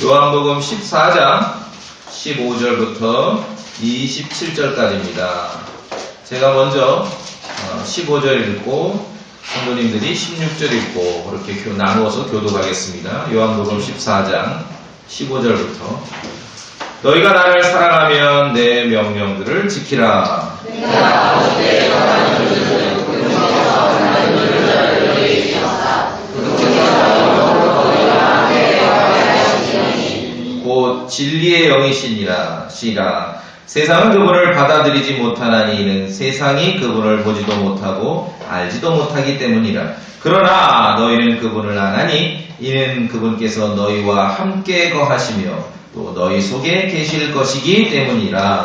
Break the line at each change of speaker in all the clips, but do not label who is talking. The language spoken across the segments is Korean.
요한복음 14장 15절부터 27절까지입니다. 제가 먼저 15절 읽고 성도님들이 16절 읽고 그렇게 나누어서 교독하겠습니다. 요한복음 14장 15절부터 너희가 나를 사랑하면 내 명령들을 지키라. 내가 아버지의 곧 진리의 영이시니라. 세상은 그분을 받아들이지 못하나니 이는 세상이 그분을 보지도 못하고 알지도 못하기 때문이라. 그러나 너희는 그분을 아나니 이는 그분께서 너희와 함께 거하시며 또 너희 속에 계실 것이기 때문이라.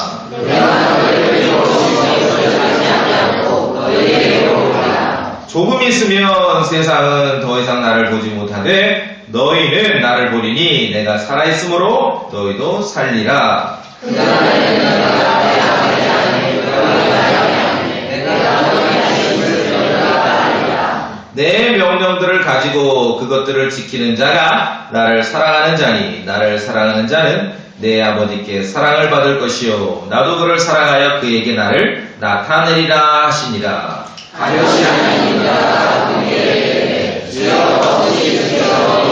조금 있으면 세상은 더 이상 나를 보지 못하되 너희는 나를 보리니 내가 살아있으므로 너희도 살리라. 내 명령들을 가지고 그것들을 지키는 자가 나를 사랑하는 자니 나를 사랑하는 자는 내 아버지께 사랑을 받을 것이요 나도 그를 사랑하여 그에게 나를 나타내리라 하시니라. 가려시 하나님이라 그에게 주여 아버지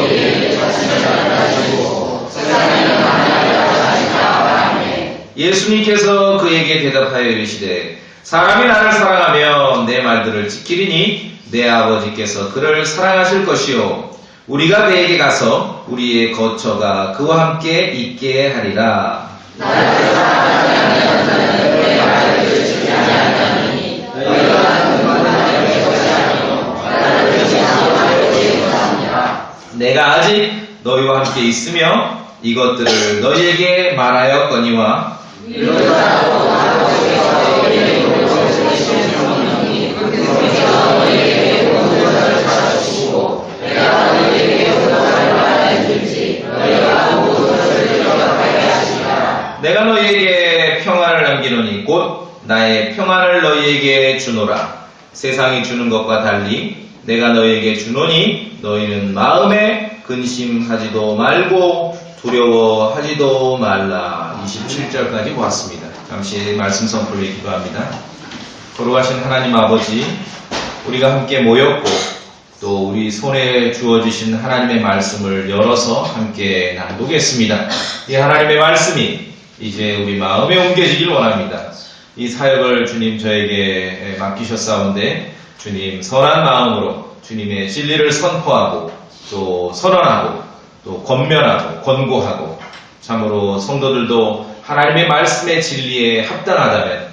우리를 가시고 세상에는 하나님이라 하시나. 예수님께서 그에게 대답하여 이르시되 사람이 나를 사랑하면 내 말들을 지키리니 내 아버지께서 그를 사랑하실 것이요 우리가 그에게 가서 우리의 거처가 그와 함께 있게 하리라. 나를 사랑하지 아니하는 내 말을 지키지 아니하니 너희가 그만한 내 것이 아니요 나를 지키고 내 것이니라. 내가 아직 너희와 함께 있으며 이것들을 너희에게 말하였거니와 내가 너희에게 평안을 남기노니 곧 나의 평안을 너희에게 주노라. 세상이 주는 것과 달리 내가 너희에게 주노니 너희는 마음에 근심하지도 말고 두려워하지도 말라. 27절까지 보았습니다. 잠시 말씀 선포를 기도합니다. 거룩하신 하나님 아버지, 우리가 함께 모였고 또 우리 손에 주어주신 하나님의 말씀을 열어서 함께 나누겠습니다. 이 하나님의 말씀이 이제 우리 마음에 옮겨지길 원합니다. 이 사역을 주님 저에게 맡기셨사온데 주님 선한 마음으로 주님의 진리를 선포하고 또 선언하고 또 권면하고 권고하고 참으로 성도들도 하나님의 말씀의 진리에 합당하다면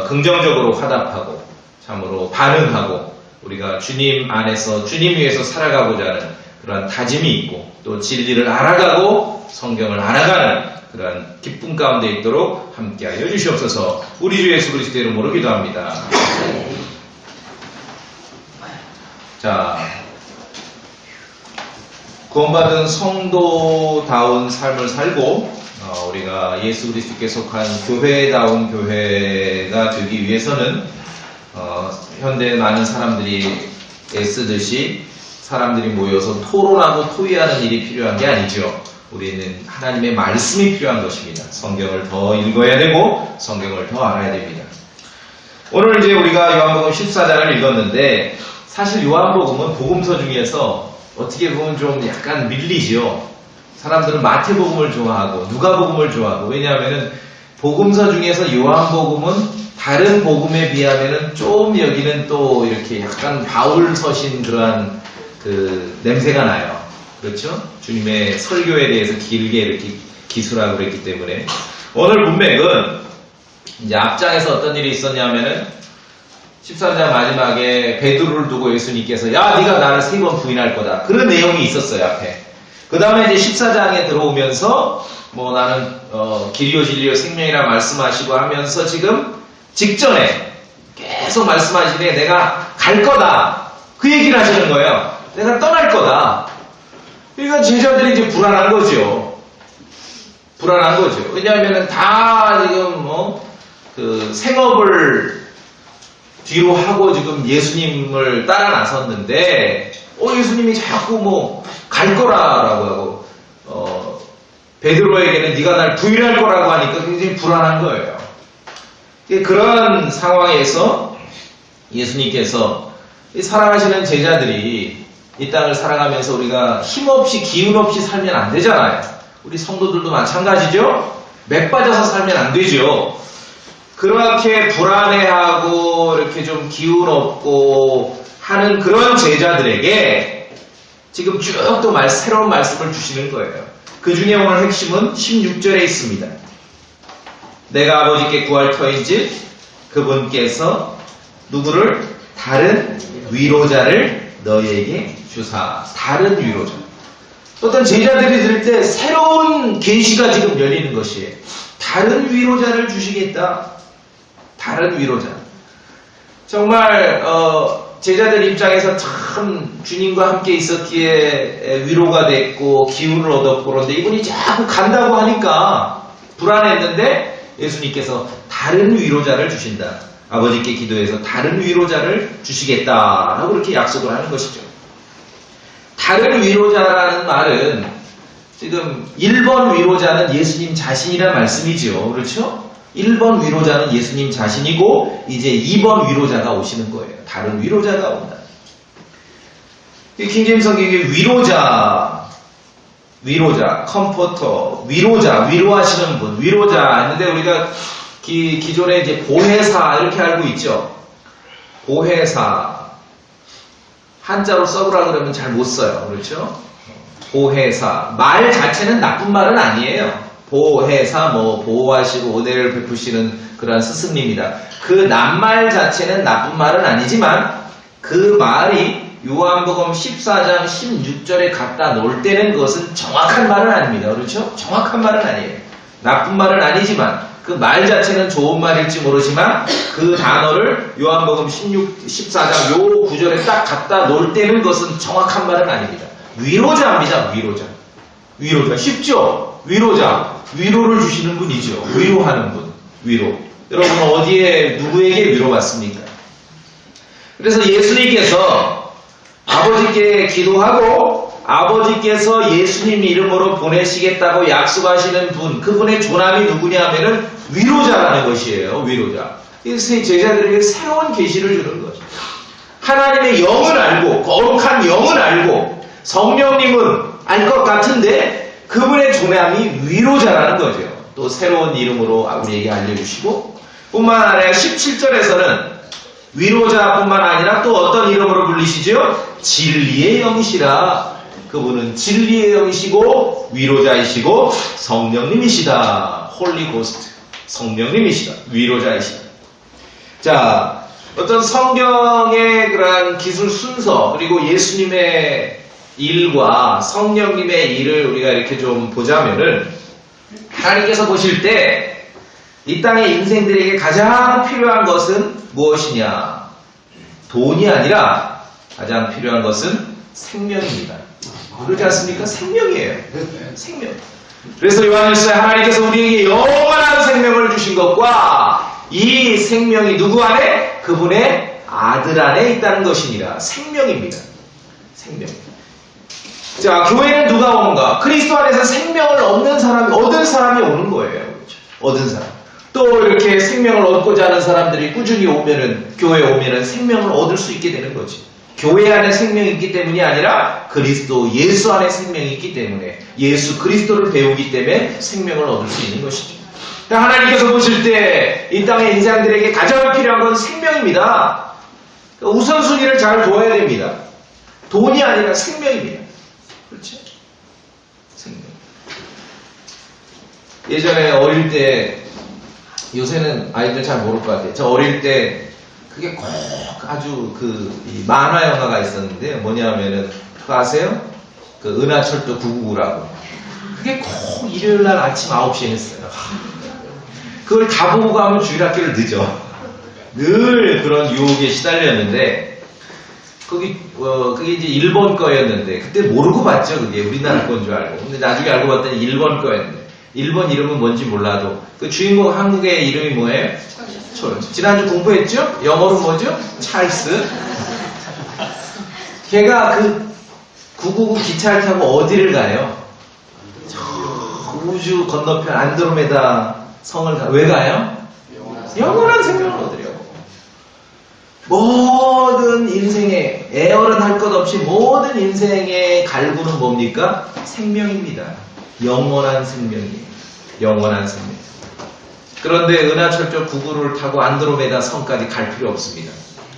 긍정적으로 화답하고 참으로 반응하고 우리가 주님 안에서 주님 위해서 살아가고자 하는 그러한 다짐이 있고 또 진리를 알아가고 성경을 알아가는 그러한 기쁨 가운데 있도록 함께하여 주시옵소서. 우리 주 예수 그리스도의 이름으로 기도합니다. 자, 구원받은 성도다운 삶을 살고 우리가 예수 그리스도께 속한 교회다운 교회가 되기 위해서는 현대 많은 사람들이 애쓰듯이 사람들이 모여서 토론하고 토의하는 일이 필요한 게 아니죠. 우리는 하나님의 말씀이 필요한 것입니다. 성경을 더 읽어야 되고 성경을 더 알아야 됩니다. 오늘 이제 우리가 요한복음 14장을 읽었는데 사실 요한복음은 복음서 중에서 어떻게 보면 좀 약간 밀리죠. 사람들은 마태복음을 좋아하고 누가복음을 좋아하고 왜냐하면 복음서 중에서 요한복음은 다른 복음에 비하면 좀 여기는 또 이렇게 약간 바울 서신 그러한 그 냄새가 나요. 그렇죠? 주님의 설교에 대해서 길게 이렇게 기술하고 그랬기 때문에 오늘 문맥은 이제 앞장에서 어떤 일이 있었냐면은 14장 마지막에 베드로를 두고 예수님께서 야 네가 나를 3번 부인할 거다 그런 내용이 있었어요 앞에. 그 다음에 이제 14장에 들어오면서 뭐 나는 길이요 진리요 생명이라 말씀하시고 하면서 지금 직전에 계속 말씀하시되 내가 갈 거다 그 얘기를 하시는 거예요. 내가 떠날 거다. 그러니까 제자들이 이제 불안한 거죠. 왜냐하면 다 지금 그 생업을 뒤로 하고 지금 예수님을 따라 나섰는데 예수님이 자꾸 갈 거라고 하고 베드로에게는 네가 날 부인할 거라고 하니까 굉장히 불안한 거예요. 그런 상황에서 예수님께서 사랑하시는 제자들이 이 땅을 살아가면서 우리가 힘없이 기운 없이 살면 안 되잖아요. 우리 성도들도 마찬가지죠. 맥 빠져서 살면 안 되죠. 그렇게 불안해하고 이렇게 좀 기운 없고 하는 그런 제자들에게 지금 쭉 또 새로운 말씀을 주시는 거예요. 그 중에 오늘 핵심은 16절에 있습니다. 내가 아버지께 구할 터인즉 그분께서 누구를? 다른 위로자를 너희에게 주사. 다른 위로자. 어떤 제자들이 들을 때 새로운 계시가 지금 열리는 것이에요. 다른 위로자를 주시겠다. 다른 위로자. 정말 제자들 입장에서 참 주님과 함께 있었기에 위로가 됐고 기운을 얻었고 그런데 이분이 자꾸 간다고 하니까 불안했는데 예수님께서 다른 위로자를 주신다. 아버지께 기도해서 다른 위로자를 주시겠다라고 이렇게 약속을 하는 것이죠. 다른 위로자라는 말은 지금 1번 위로자는 예수님 자신이라는 말씀이죠. 그렇죠? 1번 위로자는 예수님 자신이고 이제 2번 위로자가 오시는 거예요. 다른 위로자가 온다. 킹제임스 성경에 위로자, 컴포터, 위로하시는 분, 위로자 했는데 우리가 기존에 이제 보혜사 이렇게 알고 있죠. 보혜사 한자로 써보라 그러면 잘 못 써요. 그렇죠? 보혜사 말 자체는 나쁜 말은 아니에요. 보혜사 보호하시고 은혜를 베푸시는 그러한 스승님이다. 그 낱말 자체는 나쁜 말은 아니지만 그 말이 요한복음 14장 16절에 갖다 놓을 때는 그것은 정확한 말은 아닙니다. 그렇죠? 정확한 말은 아니에요. 나쁜 말은 아니지만 그 말 자체는 좋은 말일지 모르지만 그 단어를 요한복음 14장 요 구절에 딱 갖다 놓을 때는 그것은 정확한 말은 아닙니다. 위로자입니다. 위로자. 쉽죠? 위로를 주시는 분이죠. 위로하는 분. 위로. 여러분 어디에 누구에게 위로받습니까? 그래서 예수님께서 아버지께 기도하고 아버지께서 예수님 이름으로 보내시겠다고 약속하시는 분, 그분의 조남이 누구냐 하면은 위로자라는 것이에요. 위로자. 이 제자들에게 새로운 계시를 주는 거죠. 하나님의 영을 알고 거룩한 영을 알고 성령님은 알 것 같은데 그분의 조남이 위로자라는 거죠. 또 새로운 이름으로 우리에게 알려주시고 뿐만 아니라 17절에서는 위로자뿐만 아니라 또 어떤 이름으로 불리시죠? 진리의 영이시라. 그분은 진리의 영이시고 위로자이시고 성령님이시다. 홀리 고스트. 성령님이시다. 위로자이시다. 자, 어떤 성경의 그러한 기술 순서 그리고 예수님의 일과 성령님의 일을 우리가 이렇게 좀 보자면은 하나님께서 보실 때 이 땅의 인생들에게 가장 필요한 것은 무엇이냐? 돈이 아니라 가장 필요한 것은 생명입니다. 그렇지 않습니까? 생명이에요. 생명. 그래서 요한일서에 하나님께서 우리에게 영원한 생명을 주신 것과 이 생명이 누구 안에? 그분의 아들 안에 있다는 것이니라. 생명입니다. 생명. 자, 교회는 누가 오는가? 그리스도 안에서 생명을 얻은 사람이 오는 거예요. 그렇죠? 얻은 사람. 또 이렇게 생명을 얻고자 하는 사람들이 꾸준히 오면은, 교회에 오면은 생명을 얻을 수 있게 되는 거지. 교회 안에 생명이 있기 때문이 아니라 그리스도 예수 안에 생명이 있기 때문에 예수 그리스도를 배우기 때문에 생명을 얻을 수 있는 것이죠. 하나님께서 보실 때 이 땅의 인생들에게 가장 필요한 건 생명입니다. 우선순위를 잘 둬야 됩니다. 돈이 아니라 생명입니다. 그렇죠? 생명. 예전에 어릴 때, 요새는 아이들 잘 모를 것 같아요. 저 어릴 때 그게 꼭 아주 이 만화 영화가 있었는데요. 뭐냐면은 그거 아세요? 그 은하철도 999라고. 그게 꼭 일요일 날 아침 9시에 했어요. 그걸 다 보고 가면 주일학교를 늦어. 늘 그런 유혹에 시달렸는데 그게 이제 일본 거였는데 그때 모르고 봤죠. 그게 우리나라 건 줄 알고. 근데 나중에 알고 봤더니 일본 거였는데 일본 이름은 뭔지 몰라도 그 주인공 한국의 이름이 뭐예요? 지난주 공부했죠? 영어로 뭐죠? 찰스. 걔가 그 999 기차를 타고 어디를 가요? 저 우주 건너편 안드로메다 성을 왜 가요? 영원한 생명을 얻으려고. 모든 인생에 애월은 할 것 없이 모든 인생의 갈구는 뭡니까? 생명입니다. 영원한 생명이에요. 영원한 생명. 그런데 은하철도 9구를 타고 안드로메다 성까지 갈 필요 없습니다.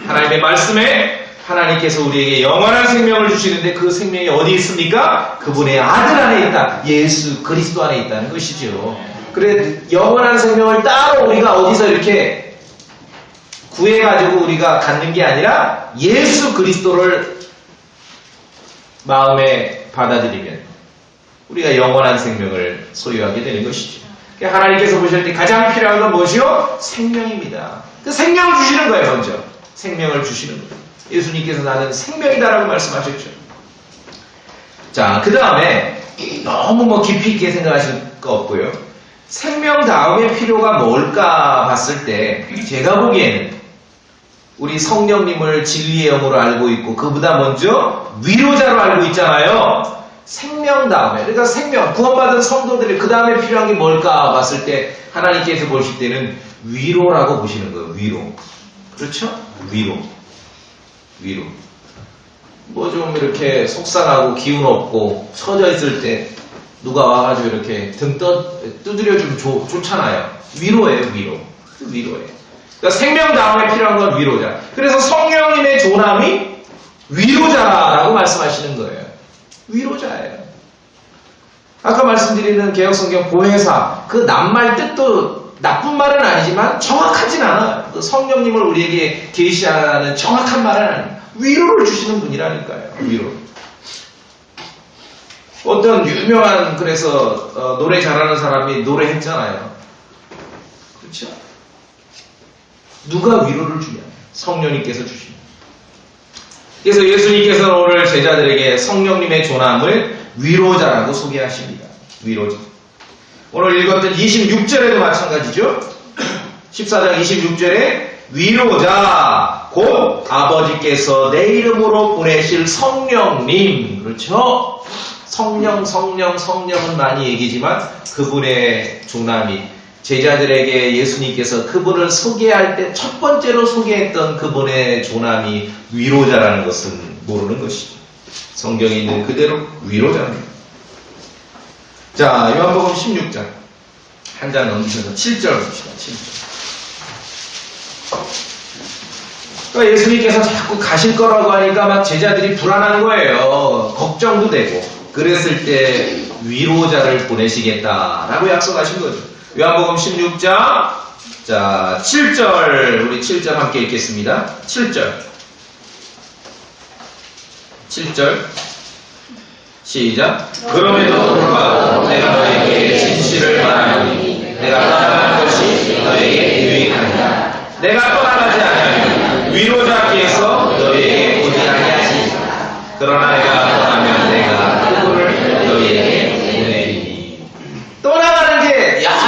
하나님의 말씀에 하나님께서 우리에게 영원한 생명을 주시는데 그 생명이 어디 있습니까? 그분의 아들 안에 있다. 예수 그리스도 안에 있다는 것이죠. 그래 영원한 생명을 따로 우리가 어디서 이렇게 구해가지고 우리가 갖는 게 아니라 예수 그리스도를 마음에 받아들이면 우리가 영원한 생명을 소유하게 되는 것이죠. 하나님께서 보실 때 가장 필요한 건 무엇이요? 생명입니다. 그 생명을 주시는 거예요. 먼저 생명을 주시는 거예요. 예수님께서 나는 생명이다라고 말씀하셨죠. 자, 그 다음에 너무 깊이 있게 생각하실 거 없고요. 생명 다음에 필요가 뭘까 봤을 때 제가 보기에는 우리 성령님을 진리의 영으로 알고 있고 그보다 먼저 위로자로 알고 있잖아요. 생명 다음에, 그러니까 생명, 구원받은 성도들이 그 다음에 필요한 게 뭘까 봤을 때 하나님께서 보실 때는 위로라고 보시는 거예요. 위로. 그렇죠? 위로. 뭐 좀 이렇게 속상하고 기운 없고 처져 있을 때 누가 와가지고 이렇게 등 두드려주면 좋잖아요. 위로예요. 위로예요. 그러니까 생명 다음에 필요한 건 위로자. 그래서 성령님의 조남이 위로자라고 말씀하시는 거예요. 위로자예요. 아까 말씀드리는 개혁성경 보혜사, 그 낱말 뜻도 나쁜 말은 아니지만 정확하진 않아요. 그 성령님을 우리에게 계시하는 정확한 말은 아니에요. 위로를 주시는 분이라니까요. 위로. 어떤 유명한 그래서 노래 잘하는 사람이 노래했잖아요. 그렇죠? 누가 위로를 주냐? 성령님께서 주십니다. 그래서 예수님께서는 오늘 제자들에게 성령님의 조남을 위로자라고 소개하십니다. 위로자. 오늘 읽었던 26절에도 마찬가지죠. 14장 26절에 위로자 곧 아버지께서 내 이름으로 보내실 성령님. 그렇죠? 성령은 많이 얘기지만 그분의 조남이 제자들에게 예수님께서 그분을 소개할 때 첫 번째로 소개했던 그분의 조남이 위로자라는 것은 모르는 것이죠. 성경에 있는 그대로 위로자입니다. 자, 요한복음 16장 한 장 넘기셔서 7절 봅시다. 7절. 그러니까 예수님께서 자꾸 가실 거라고 하니까 막 제자들이 불안한 거예요. 걱정도 되고. 그랬을 때 위로자를 보내시겠다라고 약속하신 거죠. 요한복음 16장 자 7절 우리 7절 함께 읽겠습니다. 7절 시작. 그럼에도 불구하고 내가 너에게 진실을 말하노니 내가 떠나는 것이 너에게 유익하니라. 내가 떠나가지 아니하면 위로자께서 너에게 오지 아니하시리라. 그러나 내가 떠나면 내가 그분을 너에게 보내리니. 떠나가는 게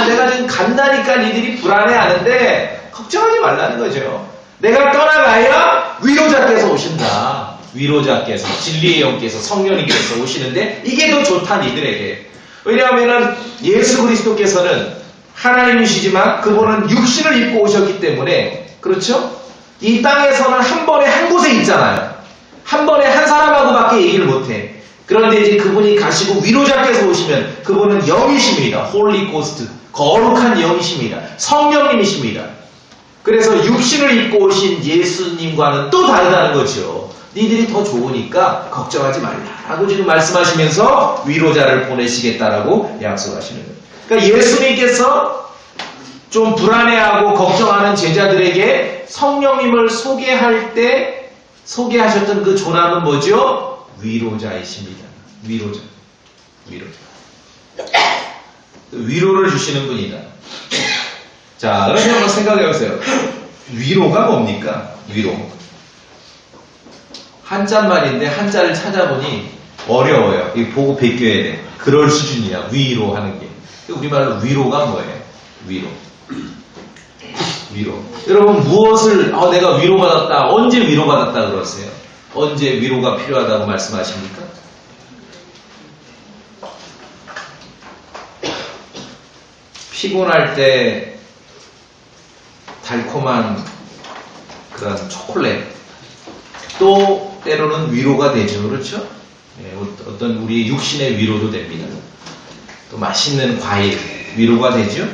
내가 지금 간다니까 니들이 불안해하는데 걱정하지 말라는 거죠. 내가 떠나가야 위로자께서 오신다. 위로자께서 진리의 영께서 성령님께서 오시는데 이게 더 좋다 니들에게. 왜냐하면 예수 그리스도께서는 하나님이시지만 그분은 육신을 입고 오셨기 때문에 그렇죠? 이 땅에서는 한 번에 한 곳에 있잖아요. 한 번에 한 사람하고밖에 얘기를 못해. 그런데 이제 그분이 가시고 위로자께서 오시면 그분은 영이십니다. 홀리 고스트. 거룩한 영이십니다. 성령님이십니다. 그래서 육신을 입고 오신 예수님과는 또 다르다는 거죠. 니들이 더 좋으니까 걱정하지 말라라고 지금 말씀하시면서 위로자를 보내시겠다라고 약속하시는 거예요. 그러니까 예수님께서 좀 불안해하고 걱정하는 제자들에게 성령님을 소개할 때 소개하셨던 그 조남은 뭐죠? 위로자이십니다. 위로자. 위로를 주시는 분이다. 자, 그러면 한번 생각해보세요. 위로가 뭡니까? 위로. 한자말인데 한자를 찾아보니 어려워요. 이거 보고 베껴야 돼. 그럴 수준이야. 위로하는 게. 우리말로 위로가 뭐예요? 위로. 여러분 무엇을 내가 위로받았다. 언제 위로받았다 그러세요? 언제 위로가 필요하다고 말씀하십니까? 피곤할 때 달콤한 그런 초콜릿, 또 때로는 위로가 되죠. 그렇죠? 예, 어떤 우리 육신의 위로도 됩니다. 또 맛있는 과일, 위로가 되죠.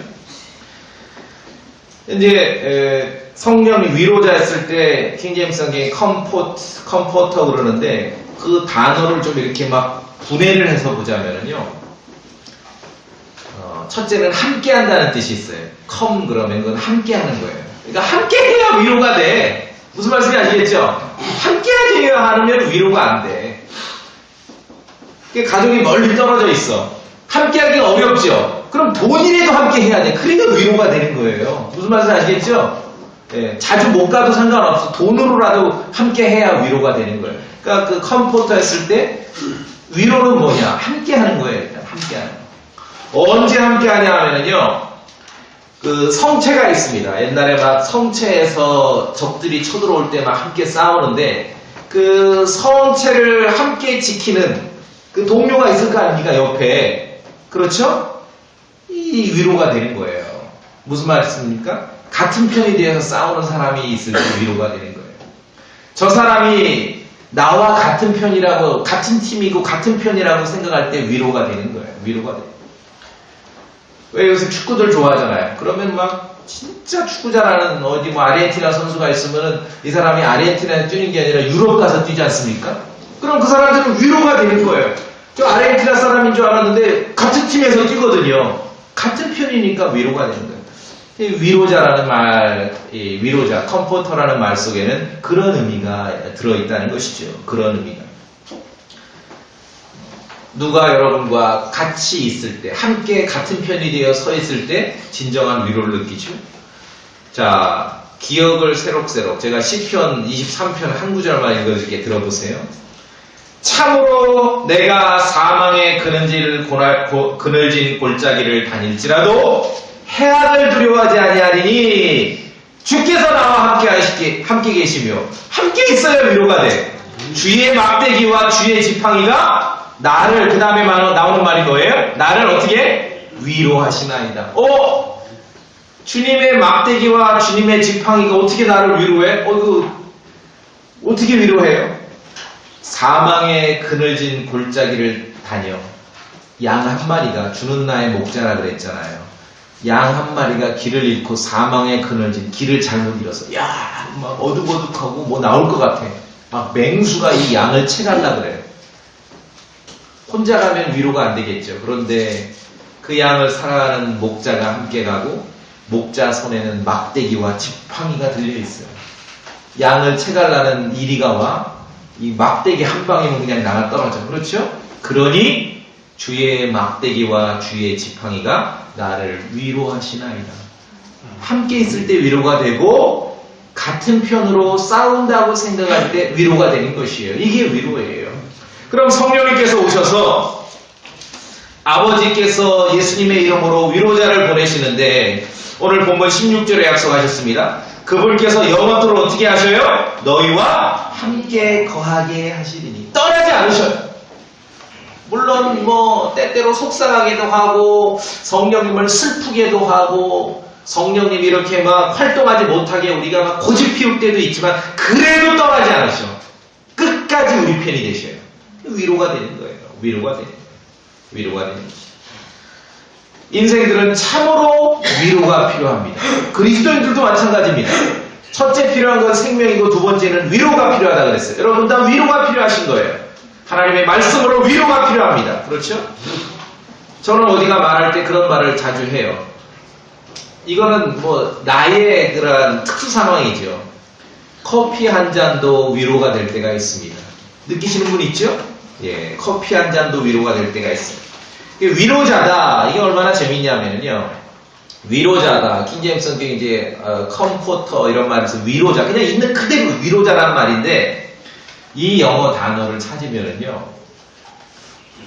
이제 성령이 위로자였을 때 킹제임스 성경에 컴포터 그러는데, 그 단어를 좀 이렇게 막 분해를 해서 보자면은요, 첫째는 함께 한다는 뜻이 있어요. 그러면 그건 함께 하는 거예요. 그러니까 함께 해야 위로가 돼. 무슨 말씀인지 아시겠죠? 함께 하지 않으면 위로가 안 돼. 가족이 멀리 떨어져 있어. 함께 하기가 어렵죠? 그럼 돈이라도 함께 해야 돼. 그러니까 위로가 되는 거예요. 무슨 말씀인지 아시겠죠? 예, 자주 못 가도 상관없어. 돈으로라도 함께 해야 위로가 되는 거예요. 그러니까 그 컴포터 했을 때 위로는 뭐냐? 함께 하는 거예요. 일단 함께 하는 거. 언제 함께 하냐 하면은요, 그 성체가 있습니다. 옛날에 막 성체에서 적들이 쳐들어올 때 막 함께 싸우는데, 그 성체를 함께 지키는 그 동료가 있을 거 아닙니까? 옆에. 그렇죠? 이 위로가 되는 거예요. 무슨 말씀입니까? 같은 편이 되어서 싸우는 사람이 있을 때 위로가 되는 거예요. 저 사람이 나와 같은 편이라고, 같은 팀이고 같은 편이라고 생각할 때 위로가 되는 거예요. 위로가 돼요. 왜 요새 축구들 좋아하잖아요. 그러면 막 진짜 축구 잘하는 어디 뭐 아르헨티나 선수가 있으면은 이 사람이 아르헨티나에 뛰는 게 아니라 유럽 가서 뛰지 않습니까? 그럼 그 사람들은 위로가 되는 거예요. 저 아르헨티나 사람인 줄 알았는데 같은 팀에서 뛰거든요. 같은 편이니까 위로가 되는 거예요. 이 위로자라는 말, 이 위로자, 컴포터라는 말 속에는 그런 의미가 들어있다는 것이죠. 그런 의미가. 누가 여러분과 같이 있을 때, 함께 같은 편이 되어 서 있을 때 진정한 위로를 느끼죠. 자, 기억을 새록새록. 제가 시편 23편 한 구절만 읽어줄게. 들어보세요. 참으로 내가 사망의 그늘진 골짜기를 다닐지라도 해악을 두려워하지 아니하리니 주께서 나와 함께 계시며, 함께 있어야 위로가 돼. 주의 막대기와 주의 지팡이가 나를, 그 다음에 나오는 말이 뭐예요? 나를 어떻게? 위로하시나이다. 주님의 막대기와 주님의 지팡이가 어떻게 나를 위로해? 어떻게 위로해요? 사망의 그늘진 골짜기를 다녀. 양 한 마리가, 주는 나의 목자라 그랬잖아요. 양 한 마리가 길을 잃고 사망의 그늘진 길을 잘못 잃어서, 막 어둑어둑하고 뭐 나올 것 같아. 막 맹수가 이 양을 채갈라 그래요. 혼자 가면 위로가 안 되겠죠. 그런데 그 양을 사랑하는 목자가 함께 가고, 목자 손에는 막대기와 지팡이가 들려 있어요. 양을 채갈라는 이리가 와, 이 막대기 한 방이면 그냥 나가 떨어져. 그렇죠? 그러니 주의 막대기와 주의 지팡이가 나를 위로하시나이다. 함께 있을 때 위로가 되고, 같은 편으로 싸운다고 생각할 때 위로가 되는 것이에요. 이게 위로예요. 그럼 성령님께서 오셔서 아버지께서 예수님의 이름으로 위로자를 보내시는데, 오늘 본문 16절에 약속하셨습니다. 그분께서 영원토록 어떻게 하셔요? 너희와 함께 거하게 하시리니. 떠나지 않으셔요. 물론 뭐 때때로 속상하게도 하고, 성령님을 슬프게도 하고, 성령님이 이렇게 막 활동하지 못하게 우리가 막 고집 피울 때도 있지만, 그래도 떠나지 않으셔. 끝까지 우리 편이 되셔요. 위로가 되는 거예요. 위로가 되는 거예요. 위로가 되는 거예요. 인생들은 참으로 위로가 필요합니다. 그리스도인들도 마찬가지입니다. 첫째 필요한 건 생명이고, 두 번째는 위로가 필요하다 그랬어요. 여러분 다 위로가 필요하신 거예요. 하나님의 말씀으로 위로가 필요합니다. 그렇죠? 저는 어디가 말할 때 그런 말을 자주 해요. 이거는 뭐 나의 그런 특수 상황이죠. 커피 한 잔도 위로가 될 때가 있습니다. 느끼시는 분 있죠? 예, 커피 한 잔도 위로가 될 때가 있어요. 위로자다. 이게 얼마나 재밌냐면요. 위로자다. 킹제임스 성경에 이제 컴포터 이런 말에서 위로자. 그냥 있는 그대로 위로자라는 말인데, 이 영어 단어를 찾으면은요,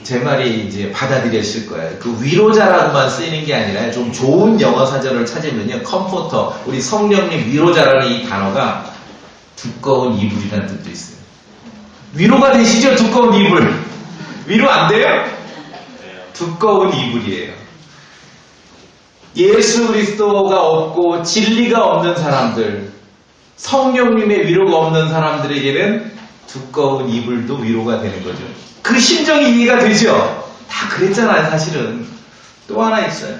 제 말이 이제 받아들여질 거예요. 그 위로자라고만 쓰이는 게 아니라 좀 좋은 영어 사전을 찾으면요, 컴포터, 우리 성령님 위로자라는 이 단어가 두꺼운 이불이라는 뜻도 있어요. 위로가 되시죠? 두꺼운 이불. 위로 안 돼요? 두꺼운 이불이에요. 예수 그리스도가 없고 진리가 없는 사람들, 성령님의 위로가 없는 사람들에게는 두꺼운 이불도 위로가 되는 거죠. 그 심정이 이해가 되죠? 다 그랬잖아요, 사실은. 또 하나 있어요.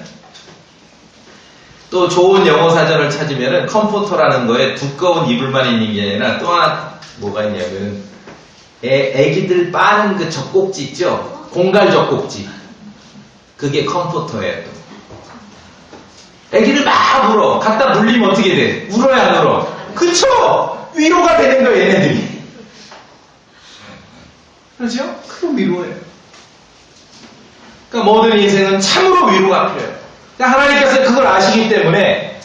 또 좋은 영어 사전을 찾으면은 컴포터라는 거에 두꺼운 이불만 있는 게 아니라 또 하나 뭐가 있냐면은 애기들 빠는 그 젖꼭지 있죠? 공갈 젖꼭지. 그게 컴포터예요. 애기를 막 울어. 갖다 물리면 어떻게 돼? 울어야 안 울어? 그쵸? 위로가 되는 거예요, 얘네들이. 그렇죠? 그 위로예요. 그러니까 모든 인생은 참으로 위로가 필요해요. 그러니까 하나님께서 그걸 아시기 때문에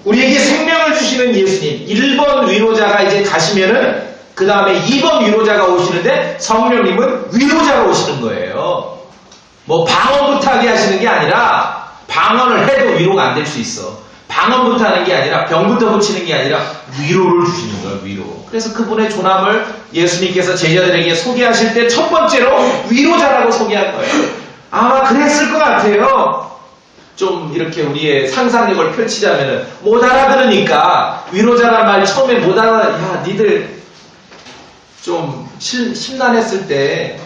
우리에게 생명을 주시는 예수님 1번 위로자가 이제 가시면은 그 다음에 2번 위로자가 오시는데 성령님은 위로자가 오시는 거예요. 뭐 방언부터 하게 하시는 게 아니라 방언을 해도 위로가 안 될 수 있어. 방언부터 하는 게 아니라 병부터 고치는 게 아니라 위로를 주시는 거예요. 위로. 그래서 그분의 존함을 예수님께서 제자들에게 소개하실 때 첫 번째로 위로자라고 소개한 거예요. 아마 그랬을 것 같아요. 좀 이렇게 우리의 상상력을 펼치자면은 못 알아들으니까 위로자란 말 처음에 못 알아. 야, 니들 좀 심란했을 때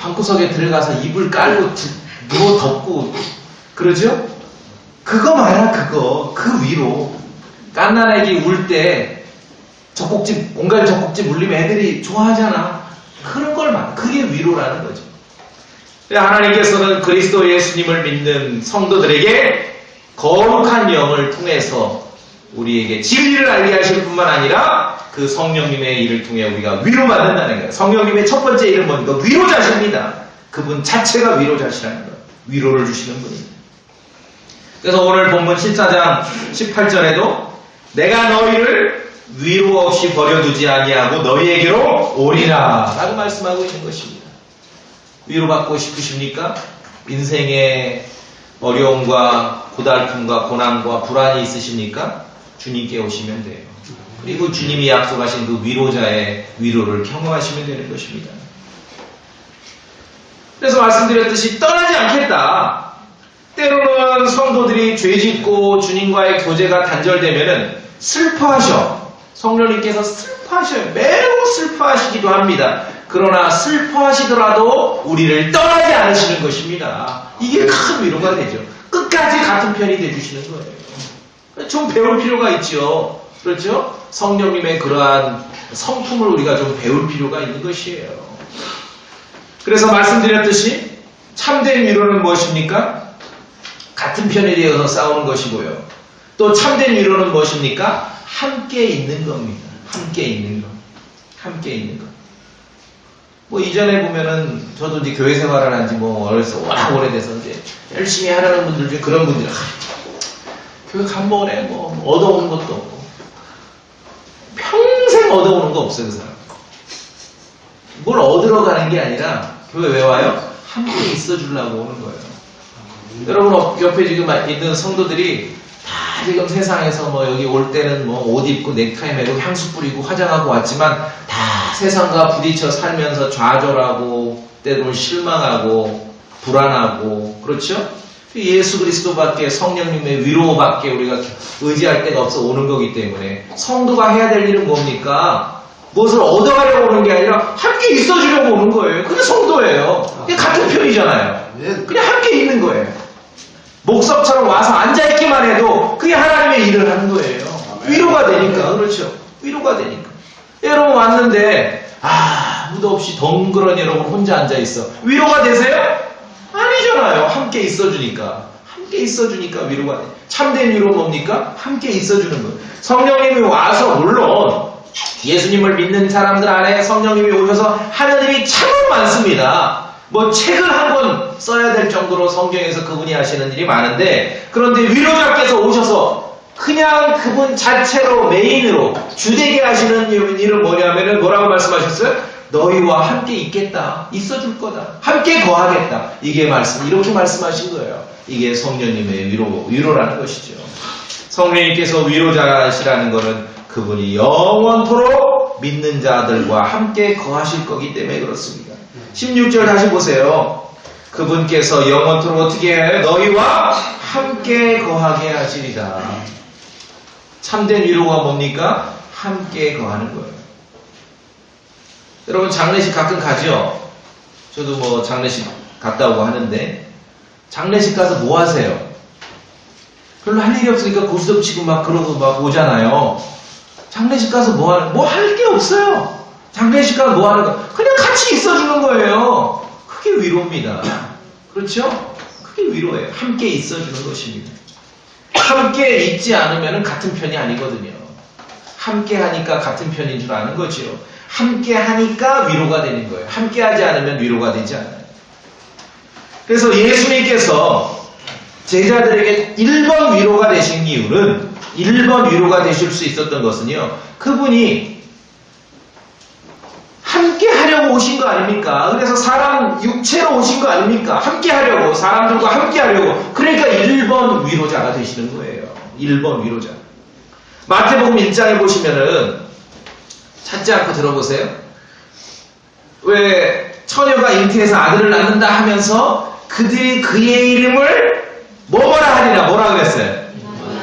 방구석에 들어가서 이불 깔고 누워 덮고 그러죠? 그거 말이야, 그거. 그 위로. 갓난아기 울 때 젖꼭지, 공갈 젖꼭지 물리면 애들이 좋아하잖아. 그런 걸 말. 그게 위로라는 거죠. 하나님께서는 그리스도 예수님을 믿는 성도들에게 거룩한 영을 통해서 우리에게 진리를 알게 하실 뿐만 아니라 그 성령님의 일을 통해 우리가 위로받는다는 거예요. 성령님의 첫 번째 일은 뭡니까? 위로자십니다. 그분 자체가 위로자시라는 거예요. 위로를 주시는 분입니다. 그래서 오늘 본문 14장 18절에도 내가 너희를 위로 없이 버려두지 아니하고 너희에게로 오리라 라고 말씀하고 있는 것입니다. 위로받고 싶으십니까? 인생의 어려움과 고달픔과 고난과 불안이 있으십니까? 주님께 오시면 돼요. 그리고 주님이 약속하신 그 위로자의 위로를 경험하시면 되는 것입니다. 그래서 말씀드렸듯이 떠나지 않겠다. 때로는 성도들이 죄짓고 주님과의 교제가 단절되면은 슬퍼하셔. 성령님께서 슬퍼하셔요. 매우 슬퍼하시기도 합니다. 그러나 슬퍼하시더라도 우리를 떠나지 않으시는 것입니다. 이게 큰 위로가 되죠. 끝까지 같은 편이 되주시는 거예요. 좀 배울 필요가 있죠. 그렇죠? 성령님의 그러한 성품을 우리가 좀 배울 필요가 있는 것이에요. 그래서 말씀드렸듯이 참된 위로는 무엇입니까? 같은 편에 되어서 싸우는 것이고요. 또 참된 위로는 무엇입니까? 함께 있는 겁니다. 함께 있는 것. 함께 있는 것. 뭐 이전에 보면은 저도 이제 교회 생활을 한 지 뭐 어려서 워낙 오래돼서 이제 열심히 하려는 분들 중에 그런 분들 교회 간 번에 뭐 얻어오는 것도 없고 평생 얻어오는 거 없어요. 그 사람. 뭘 얻으러 가는 게 아니라 교회 왜 와요? 함께 있어 주려고 오는 거예요. 여러분 옆에 지금 있는 성도들이 다 지금 세상에서 뭐 여기 올 때는 뭐 옷 입고 넥타이 매고 향수 뿌리고 화장하고 왔지만 다 세상과 부딪혀 살면서 좌절하고 때로는 실망하고 불안하고 그렇죠? 예수 그리스도밖에 성령님의 위로밖에 우리가 의지할 데가 없어 오는 거기 때문에 성도가 해야 될 일은 뭡니까? 무엇을 얻어가려고 오는 게 아니라 함께 있어주려고 오는 거예요. 그게 성도예요. 그게 같은 편이잖아요. 그냥 함께 있는 거예요. 목석처럼 와서 앉아있기만 해도 그게 하나님의 일을 하는 거예요. 위로가 되니까. 그렇죠. 위로가 되니까. 여러분 왔는데 아무도 없이 덩그러니 여러분 혼자 앉아있어. 위로가 되세요? 아니잖아요. 함께 있어주니까. 함께 있어주니까 위로가 돼. 참된 위로 뭡니까? 함께 있어주는 거예요. 성령님이 와서 물론 예수님을 믿는 사람들 안에 성령님이 오셔서 하는 일이 참 많습니다. 뭐 책을 한 권 써야 될 정도로 성경에서 그분이 하시는 일이 많은데 그런데 위로자께서 오셔서 그냥 그분 자체로 메인으로 주되게 하시는 일은 뭐냐면은 뭐라고 말씀하셨어요? 너희와 함께 있겠다. 있어줄 거다. 함께 거하겠다. 이게 이렇게 말씀하신 거예요. 이게 성령님의 위로라는 것이죠. 성령님께서 위로자시라는 것은 그분이 영원토록 믿는 자들과 함께 거하실 거기 때문에 그렇습니다. 16절 다시 보세요. 그분께서 영원토록 어떻게 해요? 너희와 함께 거하게 하시리라. 참된 위로가 뭡니까? 함께 거하는 거예요. 여러분 장례식 가끔 가죠? 저도 뭐 장례식 갔다 오고 하는데 장례식 가서 뭐 하세요? 별로 할 일이 없으니까 고스톱치고 막 그러고 막 오잖아요. 장례식 가서 뭐 할 게 없어요. 장례식 가서 뭐 하는 거? 그냥 같이 있어주는 거예요. 그게 위로입니다. 그렇죠? 그게 위로예요. 함께 있어주는 것입니다. 함께 있지 않으면 같은 편이 아니거든요. 함께 하니까 같은 편인 줄 아는 거죠. 함께 하니까 위로가 되는 거예요. 함께 하지 않으면 위로가 되지 않아요. 그래서 예수님께서 제자들에게 1번 위로가 되신 이유는 1번 위로가 되실 수 있었던 것은요. 그분이 함께 하려고 오신 거 아닙니까? 그래서 사람 육체로 오신 거 아닙니까? 함께 하려고, 사람들과 함께 하려고. 그러니까 1번 위로자가 되시는 거예요. 1번 위로자. 마태복음 1장에 보시면은 찾지 않고 들어보세요. 왜 처녀가 잉태해서 아들을 낳는다 하면서 그들이 그의 이름을 뭐라 하리라, 뭐라 그랬어요?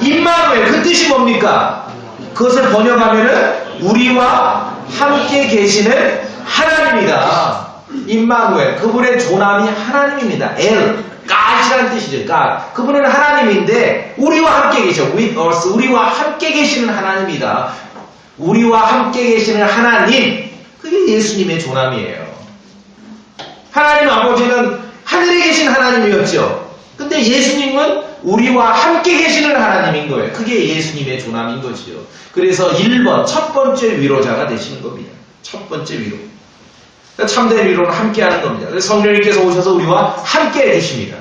임마누엘. 그 뜻이 뭡니까? 그것을 번역하면은 우리와 함께 계시는 하나님이다. 임마누엘. 그분의 조남이 하나님입니다. God이라는 뜻이죠. God. 그분은 하나님인데 우리와 함께 계셔. With us. 우리와 함께 계시는 하나님이다. 우리와 함께 계시는 하나님. 그게 예수님의 조남이에요. 하나님 아버지는 하늘에 계신 하나님이었죠. 근데 예수님은 우리와 함께 계시는 하나님인 거예요. 그게 예수님의 조남인 거지요. 그래서 1번, 첫 번째 위로자가 되시는 겁니다. 첫 번째 위로. 그러니까 참된 위로는 함께 하는 겁니다. 그래서 성령님께서 오셔서 우리와 함께 해주십니다.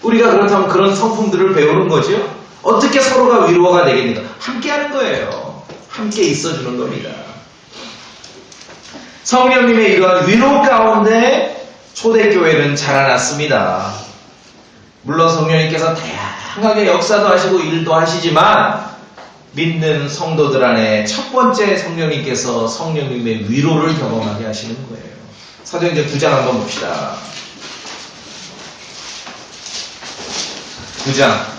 우리가 그렇다면 그런 성품들을 배우는 거죠. 어떻게 서로가 위로가 되겠는가? 함께 하는 거예요. 함께 있어주는 겁니다. 성령님의 이러한 위로 가운데 초대교회는 자라났습니다. 물론 성령님께서 다양하게 역사도 하시고 일도 하시지만 믿는 성도들 안에 첫 번째 성령님께서 성령님의 위로를 경험하게 하시는 거예요. 사도행전 9장 한번 봅시다. 9장.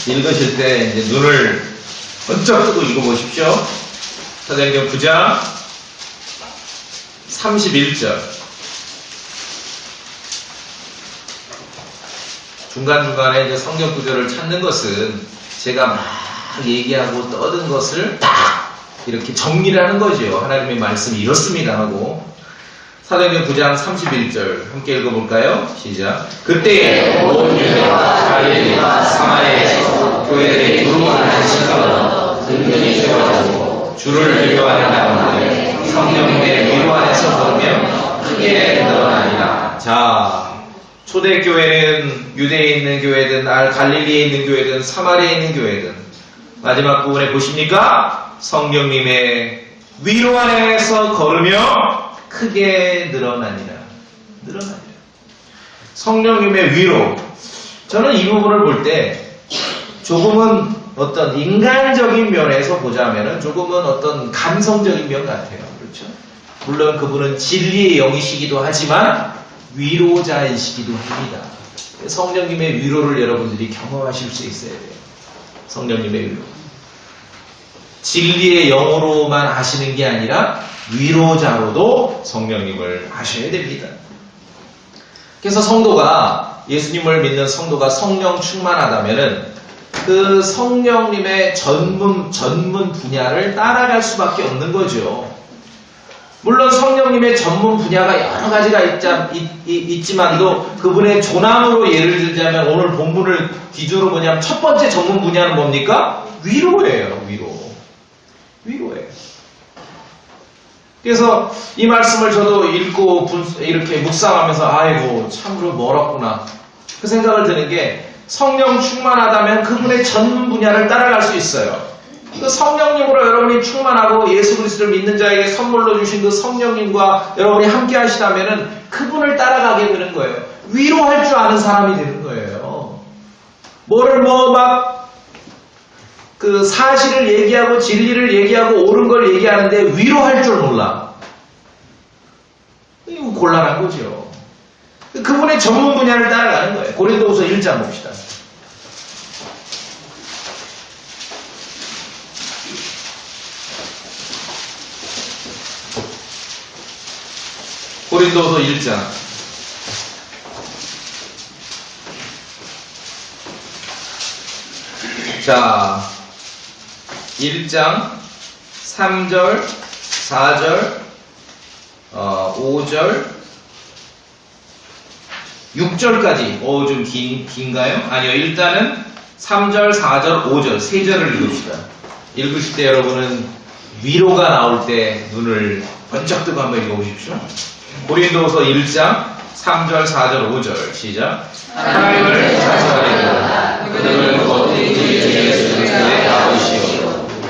읽으실 때 이제 눈을 번쩍 뜨고 읽어보십시오. 사도행전 9장 31절. 중간중간에 이제 성경 구절을 찾는 것은 제가 막 얘기하고 떠든 것을 딱 이렇게 정리를 하는 거죠. 하나님의 말씀이 이렇습니다 하고. 사도행전 9장 31절 함께 읽어볼까요? 시작. 그때에 온 유대와 갈릴리와 사마리아에서 교회들이 두루만 하시더라도 은근히 세워지고 주를 위로하는 가운데 성령의 위로 안에서 걸으며 크게 늘어나니라. 자, 초대교회는 유대에 있는 교회든 갈릴리에 있는 교회든 사마리아에 있는 교회든 마지막 부분에 보십니까? 성령님의 위로 안에서 걸으며 크게 늘어나니라. 늘어나니라. 성령님의 위로. 저는 이 부분을 볼 때 조금은 어떤 인간적인 면에서 보자면은 조금은 어떤 감성적인 면 같아요. 그렇죠? 물론 그분은 진리의 영이시기도 하지만 위로자이시기도 합니다. 성령님의 위로를 여러분들이 경험하실 수 있어야 돼요. 성령님의 위로. 진리의 영으로만 하시는 게 아니라 위로자로도 성령님을 하셔야 됩니다. 그래서 성도가, 예수님을 믿는 성도가 성령 충만하다면은 그 성령님의 전문 분야를 따라갈 수밖에 없는 거죠. 물론 성령님의 전문 분야가 여러 가지가 있지만도 그분의 조남으로 예를 들자면 오늘 본문을 기준으로 뭐냐면 첫 번째 전문 분야는 뭡니까? 위로예요. 위로예요. 그래서 이 말씀을 저도 읽고 이렇게 묵상하면서 아이고 참으로 멀었구나 그 생각을 드는 게 성령 충만하다면 그분의 전문 분야를 따라갈 수 있어요. 그 성령님으로 여러분이 충만하고 예수 그리스도를 믿는 자에게 선물로 주신 그 성령님과 여러분이 함께 하시다면은 그분을 따라가게 되는 거예요. 위로할 줄 아는 사람이 되는 거예요. 뭐를 그 사실을 얘기하고 진리를 얘기하고 옳은 걸 얘기하는데 위로할 줄 몰라. 곤란한 거죠. 그분의 전문 분야를 따라가는 거예요. 고린도후서 1장 봅시다. 고린도후서 1장. 자, 1장 3절, 4절, 5절, 6절까지. 좀 긴가요? 아니요. 일단은 3절, 4절, 5절, 3절을 읽읍시다. 읽으실 때 여러분은 위로가 나올 때 눈을 번쩍 뜨고 한번 읽어보십시오. 고린도후서 1장 3절, 4절, 5절 시작. 하나님을 찬송하리로다. 그들은 곧 우리 주 예수 그리스도의 아버지시요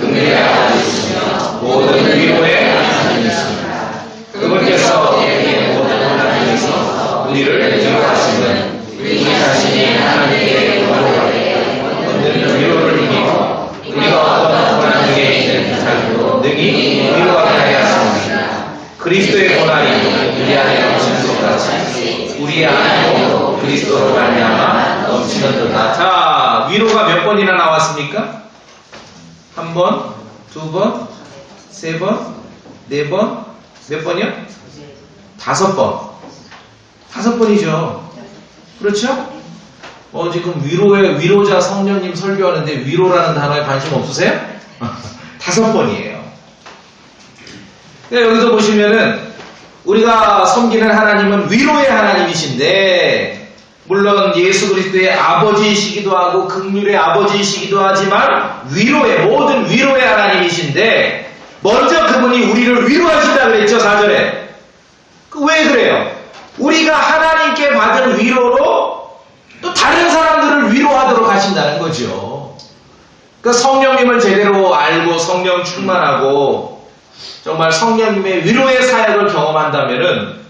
긍휼의 아버지시며 모든 위로의 하나님이십니다. 그분께서 우리에게 모든 하나님에서 우리를 위로하시는 우리 자신이 하나님께 원하되 얻는 위로를 이기고 우리가 어떤 고난 중에 있는 자들도 능히 위로하게 하여 하십니다. 그리스도의 고난이 우리 안에 넘치는 것 같이 우리 안에도 그리스도로 말미암아 넘치는 듯하다. 자, 위로가 몇 번이나 나왔습니까? 한 번, 두 번, 세 번, 네 번, 몇 번이요? 5번. 5번이죠. 그렇죠? 지금 위로자 성령님 설교하는데 위로라는 단어에 관심 없으세요? 5번이에요. 여기서 보시면은 우리가 섬기는 하나님은 위로의 하나님이신데, 물론 예수 그리스도의 아버지이시기도 하고 긍휼의 아버지이시기도 하지만 모든 위로의 하나님이신데, 먼저 그분이 우리를 위로하신다 그랬죠. 4절에. 왜 그래요? 우리가 하나님께 받은 위로로 또 다른 사람들을 위로하도록 하신다는 거죠. 그러니까 성령님을 제대로 알고 성령 충만하고 정말 성령님의 위로의 사역을 경험한다면은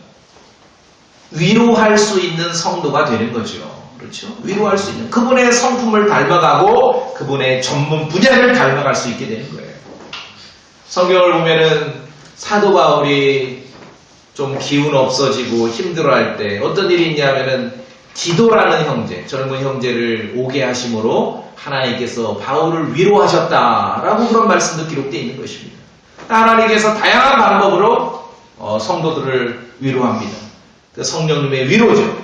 위로할 수 있는 성도가 되는 거죠. 그렇죠? 위로할 수 있는 그분의 성품을 닮아가고 그분의 전문 분야를 닮아갈 수 있게 되는 거예요. 성경을 보면은 사도 바울이 좀 기운 없어지고 힘들어할 때 어떤 일이 있냐면은 디도라는 형제, 젊은 형제를 오게 하심으로 하나님께서 바울을 위로하셨다라고 그런 말씀도 기록되어 있는 것입니다. 하나님께서 다양한 방법으로 성도들을 위로합니다. 그 성령님의 위로죠.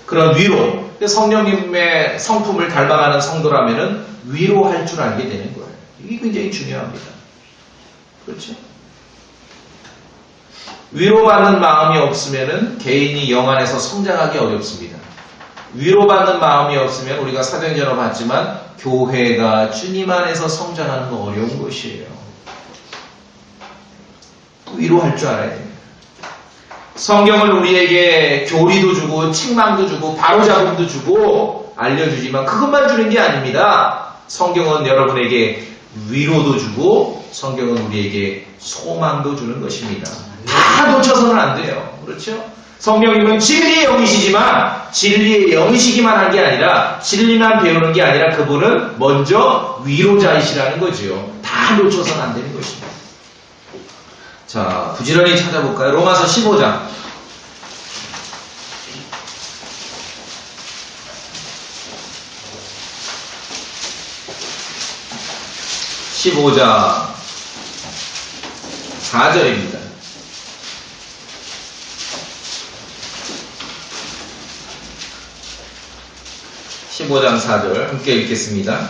그런 위로. 성령님의 성품을 닮아가는 성도라면은 위로할 줄 알게 되는 거예요. 이게 굉장히 중요합니다. 그렇죠? 위로받는 마음이 없으면은 개인이 영 안에서 성장하기 어렵습니다. 위로받는 마음이 없으면 우리가 사도행전을 봤지만 교회가 주님 안에서 성장하는 건 어려운 것이에요. 위로할 줄 알아야 됩니다. 성경을 우리에게 교리도 주고 책망도 주고 바로잡음도 주고 알려주지만 그것만 주는 게 아닙니다. 성경은 여러분에게 위로도 주고 성경은 우리에게 소망도 주는 것입니다. 다 놓쳐서는 안 돼요. 그렇죠? 성령님은 진리의 영이시지만 진리의 영이시기만 한 게 아니라 진리만 배우는 게 아니라 그분은 먼저 위로자이시라는 거죠. 다 놓쳐서는 안 되는 것입니다. 자, 부지런히 찾아볼까요? 로마서 15장. (15장) 4절입니다. 15장 4절 함께 읽겠습니다.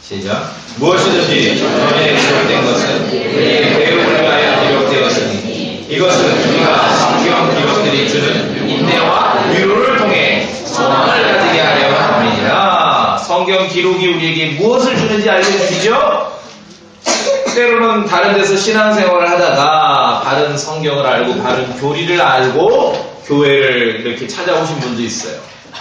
시작. 무엇이든지 너희에게 기록된 것은 우리의 배움을 위하여 기록되었으니 이것은 우리가 성경 기록들이 주는 인내와 위로를 통해 소망을 가지게 하려 함이니라. 성경 기록이 우리에게 무엇을 주는지 알려주시죠? 때로는 다른 데서 신앙생활을 하다가 바른 성경을 알고 바른 교리를 알고 교회를 이렇게 찾아오신 분도 있어요.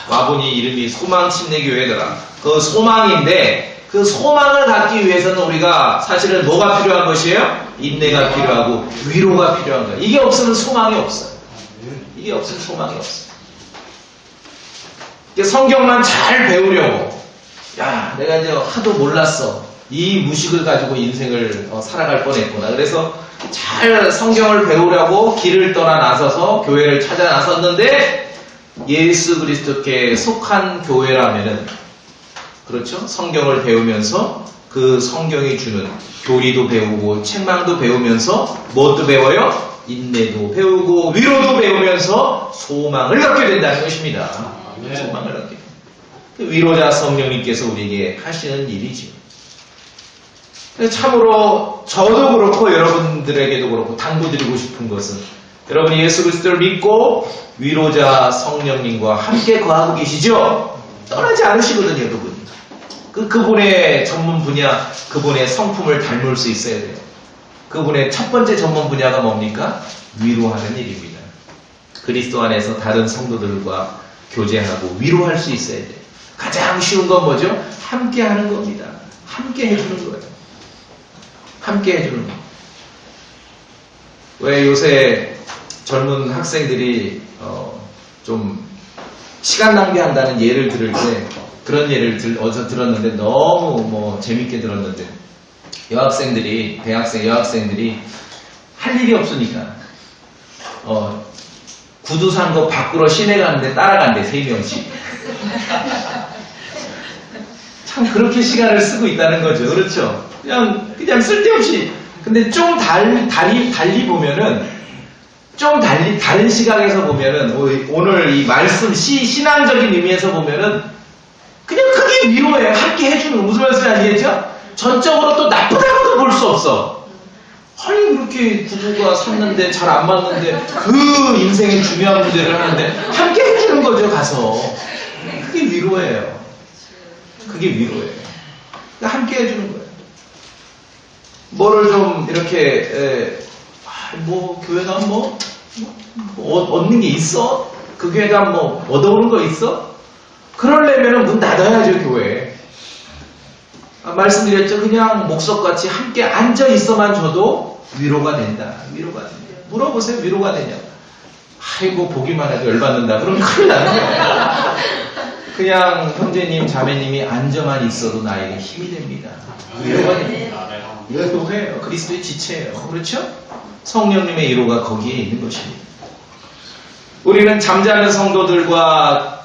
와보니 이름이 소망침례교회더라. 그 소망인데 그 소망을 갖기 위해서는 우리가 사실은 뭐가 필요한 것이에요? 인내가 필요하고 위로가 필요한 거예요. 이게 없으면 소망이 없어요. 이게 없으면 소망이 없어요. 성경만 잘 배우려고 내가 이제 하도 몰랐어. 이 무식을 가지고 인생을 살아갈 뻔했구나. 그래서 잘 성경을 배우려고 길을 떠나 나서서 교회를 찾아 나섰는데 예수 그리스도께 속한 교회라면은 그렇죠? 성경을 배우면서 그 성경이 주는 교리도 배우고 책망도 배우면서 무엇도 배워요? 인내도 배우고 위로도 배우면서 소망을 갖게 된다는 것입니다. 소망을 갖게 됩니다. 위로자 성령님께서 우리에게 하시는 일이죠. 참으로 저도 그렇고 여러분들에게도 그렇고 당부드리고 싶은 것은 여러분이 예수 그리스도를 믿고 위로자 성령님과 함께 거하고 계시죠? 떠나지 않으시거든요, 그분이. 그분의 전문 분야, 그분의 성품을 닮을 수 있어야 돼요. 그분의 첫 번째 전문 분야가 뭡니까? 위로하는 일입니다. 그리스도 안에서 다른 성도들과 교제하고 위로할 수 있어야 돼요. 가장 쉬운 건 뭐죠? 함께 하는 겁니다. 함께 해주는 거예요. 함께 해주는 거. 왜 요새 젊은 학생들이 좀 시간 낭비한다는 예를 들을 때 그런 예를 어디서 들었는데 너무 재밌게 들었는데 여학생들이 대학생 여학생들이 할 일이 없으니까 구두 산 거 밖으로 시내 가는데 따라간대 3명씩. 참 그렇게 시간을 쓰고 있다는 거죠. 그렇죠? 그냥 쓸데없이. 근데 좀 달리 보면은 좀 다른 시각에서 보면은 오늘 이 말씀 신앙적인 의미에서 보면은 그냥 그게 위로예요. 함께 해주는 거. 무슨 말씀인지 아시겠죠? 전적으로 또 나쁘다고도 볼 수 없어. 아니 그렇게 구두가 샀는데 잘 안 맞는데 그 인생의 중요한 문제를 하는데 함께 해주는 거죠. 가서. 그게 위로예요. 그게 위로예요. 그러니까 함께 해주는 거예요. 뭐를 좀 이렇게 교회가 얻는 게 있어? 그 교회가 얻어오는 거 있어? 그러려면 문 닫아야죠, 교회. 말씀드렸죠? 그냥 목석같이 함께 앉아 있어만 줘도 위로가 된다. 위로가 된다. 물어보세요, 위로가 되냐? 아이고, 보기만 해도 열받는다. 그러면 큰일 나는 거예요. 그냥 형제님, 자매님이 앉아만 있어도 나에게 힘이 됩니다. 위로가 됩니다. 위로해요. 그리스도의 지체예요. 그렇죠? 성령님의 위로가 거기에 있는 것입니다. 우리는 잠자는 성도들과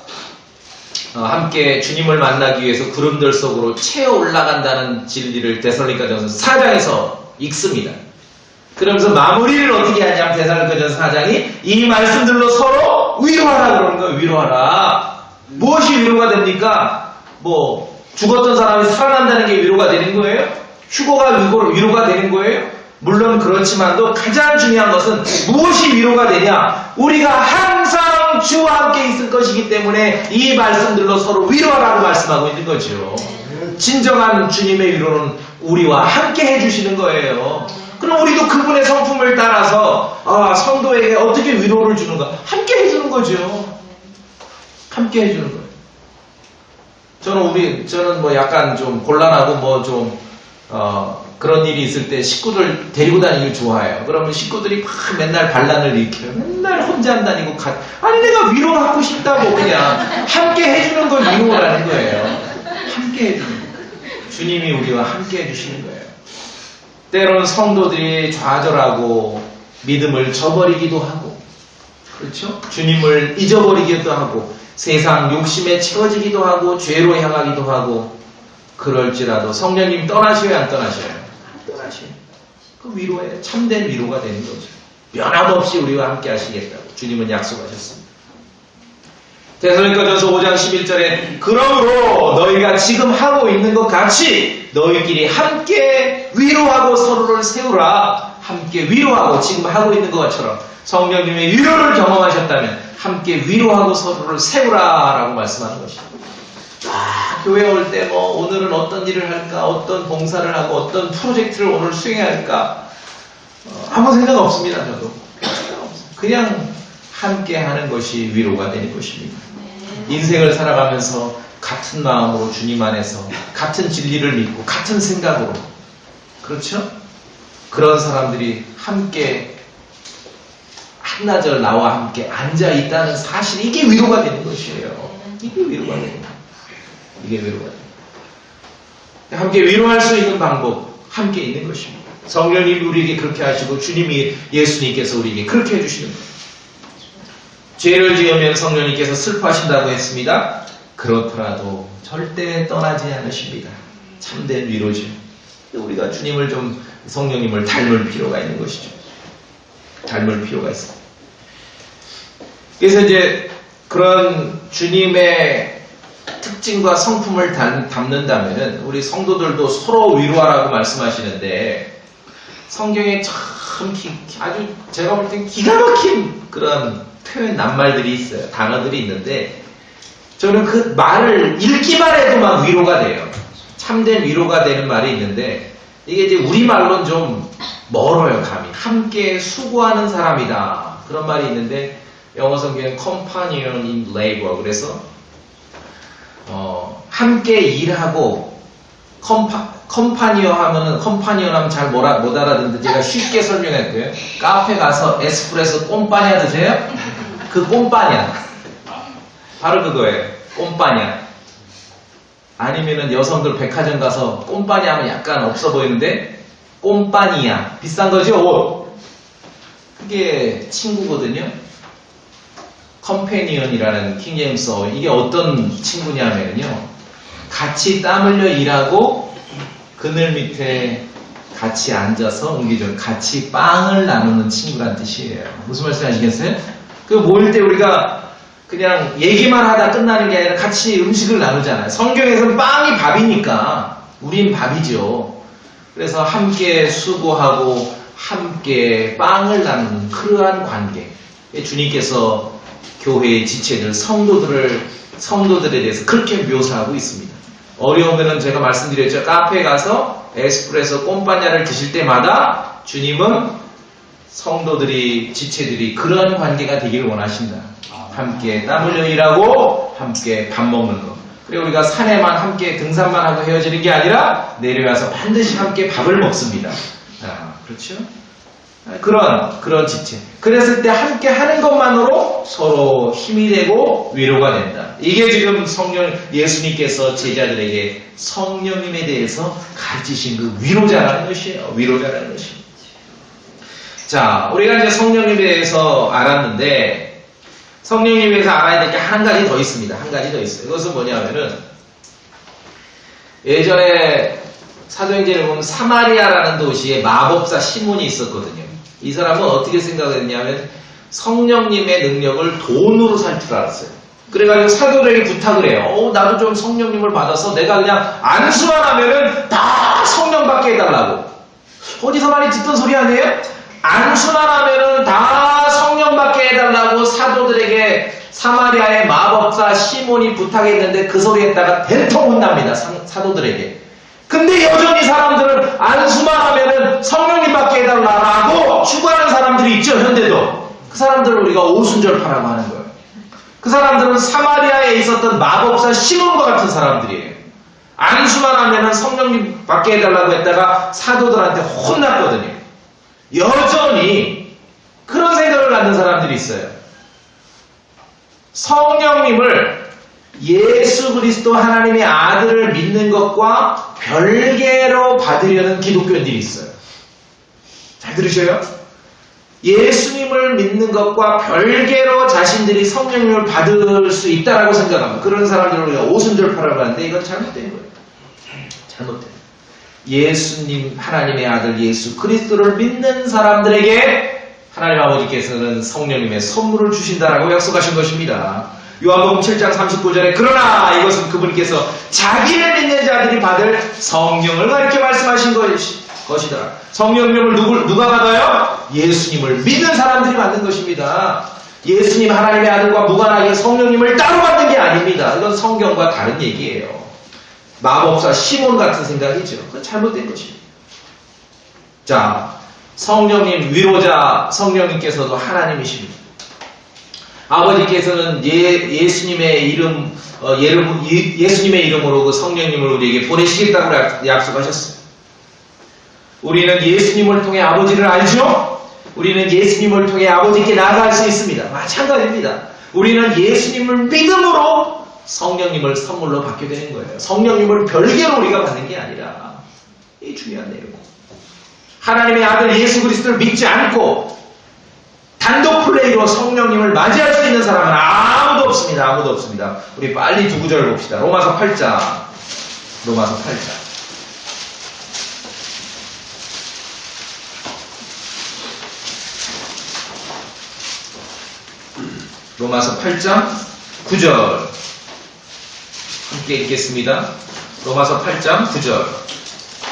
함께 주님을 만나기 위해서 구름들 속으로 채어 올라간다는 진리를 데살로니가전서 4장에서 읽습니다. 그러면서 마무리를 어떻게 하냐면 데살로니가전서 4장이 이 말씀들로 서로 위로하라 그러는 거예요. 위로하라. 무엇이 위로가 됩니까? 죽었던 사람이 살아난다는 게 위로가 되는 거예요? 휴거가 위로가 되는 거예요? 물론 그렇지만도 가장 중요한 것은 무엇이 위로가 되냐? 우리가 항상 주와 함께 있을 것이기 때문에 이 말씀들로 서로 위로하라고 말씀하고 있는 거죠. 진정한 주님의 위로는 우리와 함께 해주시는 거예요. 그럼 우리도 그분의 성품을 따라서 성도에게 어떻게 위로를 주는가? 함께 해주는 거죠. 함께 해주는 거예요. 저는 약간 좀 곤란하고 그런 일이 있을 때 식구들 데리고 다니길 좋아해요. 그러면 식구들이 막 맨날 반란을 일으켜요. 맨날 혼자 안 다니고 아니 내가 위로하고 싶다고 그냥 함께 해주는 걸 위로라는 거예요. 함께 해주는 거예요. 주님이 우리와 함께 해주시는 거예요. 때로는 성도들이 좌절하고 믿음을 저버리기도 하고 그렇죠? 주님을 잊어버리기도 하고 세상 욕심에 채워지기도 하고 죄로 향하기도 하고 그럴지라도 성령님 떠나셔야 안 떠나셔요? 그 위로에 참된 위로가 되는 거죠. 변함없이 우리와 함께 하시겠다고 주님은 약속하셨습니다. 데살로니가전서 5장 11절에 그러므로 너희가 지금 하고 있는 것 같이 너희끼리 함께 위로하고 서로를 세우라. 함께 위로하고 지금 하고 있는 것처럼 성령님의 위로를 경험하셨다면 함께 위로하고 서로를 세우라 라고 말씀하는 것입니다. 교회 올 때 오늘은 어떤 일을 할까, 어떤 봉사를 하고 어떤 프로젝트를 오늘 수행해야 할까 아무 생각 없습니다. 저도 그냥 함께 하는 것이 위로가 되는 것입니다. 인생을 살아가면서 같은 마음으로 주님 안에서 같은 진리를 믿고 같은 생각으로 그렇죠? 그런 사람들이 함께 한나절 나와 함께 앉아 있다는 사실 이게 위로가 되는 것이에요. 이게 위로가 되는 거예요. 이게 위로가 돼요. 함께 위로할 수 있는 방법 함께 있는 것입니다. 성령님이 우리에게 그렇게 하시고 주님이 예수님께서 우리에게 그렇게 해주시는 거예요. 죄를 지으면 성령님께서 슬퍼하신다고 했습니다. 그렇더라도 절대 떠나지 않으십니다. 참된 위로죠. 우리가 주님을 좀 성령님을 닮을 필요가 있는 것이죠. 닮을 필요가 있습니다. 그래서 이제 그런 주님의 특징과 성품을 담는다면은 우리 성도들도 서로 위로하라고 말씀하시는데 성경에 참 아주 제가 볼 땐 기가 막힌 그런 표현 낱말들이 있어요. 단어들이 있는데 저는 그 말을 읽기만 해도 막 위로가 돼요. 참된 위로가 되는 말이 있는데 이게 이제 우리말로는 좀 멀어요. 감이. 함께 수고하는 사람이다. 그런 말이 있는데 영어 성경은 companion in labor. 그래서 함께 일하고 컴파니어 하면은 컴파니언 하면 잘 못 알아듣는데 제가 쉽게 설명할게요. 카페 가서 에스프레소 꼼빠냐 드세요? 그 꼼빠냐 바로 그거예요. 꼼빠냐. 아니면은 여성들 백화점 가서 꼼빠냐 하면 약간 없어 보이는데 꼼빠니야. 비싼 거죠? 옷. 그게 친구거든요. 컴패니언이라는 킹제임스. 이게 어떤 친구냐면요. 같이 땀 흘려 일하고 그늘 밑에 같이 앉아서 같이 빵을 나누는 친구란 뜻이에요. 무슨 말씀 아시겠어요? 그 모일 때 우리가 그냥 얘기만 하다 끝나는 게 아니라 같이 음식을 나누잖아요. 성경에서는 빵이 밥이니까 우린 밥이죠. 그래서 함께 수고하고 함께 빵을 나누는 그러한 관계. 주님께서 교회의 지체들, 성도들에 대해서 그렇게 묘사하고 있습니다. 어려우면은 제가 말씀드렸죠. 카페에 가서 에스프레소 꼼빠냐를 드실 때마다 주님은 성도들이, 지체들이 그런 관계가 되기를 원하신다. 함께 땀 흘려 일하고 함께 밥 먹는 것. 그리고 우리가 산에만 함께 등산만 하고 헤어지는 게 아니라 내려가서 반드시 함께 밥을 먹습니다. 그렇죠? 그런 지체. 그랬을 때 함께 하는 것만으로 서로 힘이 되고 위로가 된다. 이게 지금 예수님께서 제자들에게 성령님에 대해서 가르치신 그 위로자라는 것이에요. 위로자라는 것입니다. 자, 우리가 이제 성령님에 대해서 알았는데, 성령님에 대해서 알아야 될 게 한 가지 더 있습니다. 한 가지 더 있어요. 그것은 뭐냐면은, 예전에 사도행전에 보면 사마리아라는 도시에 마법사 시몬이 있었거든요. 이 사람은 어떻게 생각했냐면 성령님의 능력을 돈으로 살 줄 알았어요. 그래가지고 사도들에게 부탁을 해요. 나도 좀 성령님을 받아서 내가 그냥 안수만 하면은 다 성령 받게 해달라고. 어디서 많이 듣던 소리 아니에요? 안수만 하면은 다 성령 받게 해달라고 사도들에게 사마리아의 마법사 시몬이 부탁했는데 그 소리 했다가 대통 혼납니다. 사도들에게. 근데 여전히 사람들은 안수만 하면은 성령님 받게 해달라고 추구하는 사람들이 있죠, 현대도. 그 사람들을 우리가 오순절파라고 하는 거예요. 그 사람들은 사마리아에 있었던 마법사 시몬과 같은 사람들이에요. 안수만 하면은 성령님 받게 해달라고 했다가 사도들한테 혼났거든요. 여전히 그런 생각을 갖는 사람들이 있어요. 성령님을 예수 그리스도 하나님의 아들을 믿는 것과 별개로 받으려는 기독교인들이 있어요. 잘 들으셔요? 예수님을 믿는 것과 별개로 자신들이 성령님을 받을 수 있다라고 생각합니다. 그런 사람들을 우리가 오순절파라고 하는데 이건 잘못된 거예요. 잘못된 거예요. 예수님, 하나님의 아들 예수 그리스도를 믿는 사람들에게 하나님 아버지께서는 성령님의 선물을 주신다라고 약속하신 것입니다. 요한복음 7장 39절에 그러나 이것은 그분께서 자기를 믿는 자들이 받을 성령을 가리켜 말씀하신 것이다. 성령님을 누가 받아요? 예수님을 믿는 사람들이 받는 것입니다. 예수님 하나님의 아들과 무관하게 성령님을 따로 받는 게 아닙니다. 이건 성경과 다른 얘기예요. 마법사 시몬 같은 생각이죠. 그건 잘못된 것입니다. 자, 성령님 위로자 성령님께서도 하나님이십니다. 아버지께서는 예수님의 이름으로 그 성령님을 우리에게 보내시겠다고 약속하셨어요. 우리는 예수님을 통해 아버지를 알죠? 우리는 예수님을 통해 아버지께 나아갈 수 있습니다. 마찬가지입니다. 우리는 예수님을 믿음으로 성령님을 선물로 받게 되는 거예요. 성령님을 별개로 우리가 받는 게 아니라, 이 중요한 내용. 하나님의 아들 예수 그리스도를 믿지 않고 단독 플레이로 성령님을 맞이할 수 있는 사람은 아무도 없습니다. 아무도 없습니다. 우리 빨리 두 구절 봅시다. 로마서 8장. 로마서 8장. 로마서 8장 9절 함께 읽겠습니다. 로마서 8장 9절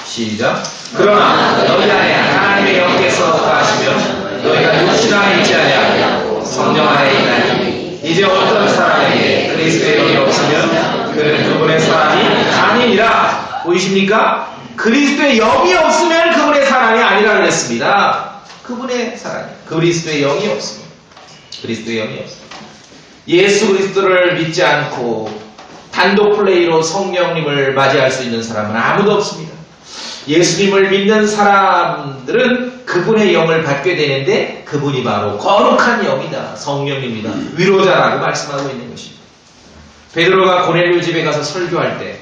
시작. 그러나 너희 안에 하나님의 영께서 거하시면 너희가 육신 안에 있지 아니하고 성령 안에 있나니 이제 어떤 사람에게 그리스도의 영이 없으면 그는 그분의 사람이 아니니라. 보이십니까? 그리스도의 영이 없으면 그분의 사람이 아니라 그랬습니다. 그분의 사람이 그리스도의 영이 없습니다. 그리스도의 영이 없습니다. 예수 그리스도를 믿지 않고 단독 플레이로 성령님을 맞이할 수 있는 사람은 아무도 없습니다. 예수님을 믿는 사람들은 그분의 영을 받게 되는데 그분이 바로 거룩한 영이다. 성령입니다. 위로자라고 말씀하고 있는 것입니다. 베드로가 고넬료 집에 가서 설교할 때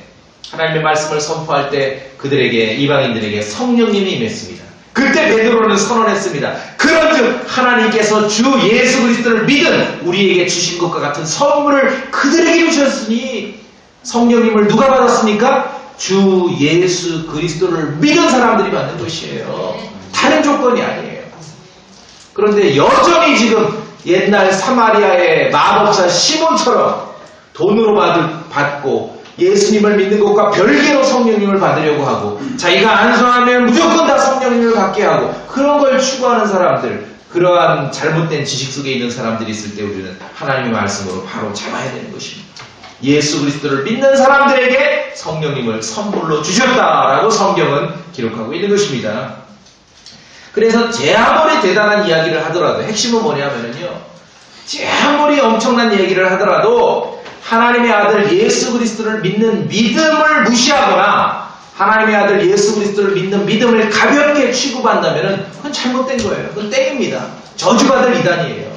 하나님의 말씀을 선포할 때 그들에게 이방인들에게 성령님이 임했습니다. 그때 베드로는 선언했습니다. 그런즉 하나님께서 주 예수 그리스도를 믿은 우리에게 주신 것과 같은 선물을 그들에게 주셨으니 성령님을 누가 받았습니까? 주 예수 그리스도를 믿은 사람들이 받는 것이에요. 다른 조건이 아니에요. 그런데 여전히 지금 옛날 사마리아의 마법사 시몬처럼 돈으로 받고 예수님을 믿는 것과 별개로 성령님을 받으려고 하고 자기가 안수하면 무조건 다 성령님을 받게 하고 그런 걸 추구하는 사람들, 그러한 잘못된 지식 속에 있는 사람들이 있을 때 우리는 하나님의 말씀으로 바로 잡아야 되는 것입니다. 예수 그리스도를 믿는 사람들에게 성령님을 선물로 주셨다라고 성경은 기록하고 있는 것입니다. 그래서 제 아무리 대단한 이야기를 하더라도 핵심은 뭐냐면요, 제 아무리 엄청난 얘기를 하더라도 하나님의 아들 예수 그리스도를 믿는 믿음을 무시하거나 하나님의 아들 예수 그리스도를 믿는 믿음을 가볍게 취급한다면 그건 잘못된 거예요. 그건 땡입니다. 저주받을 이단이에요.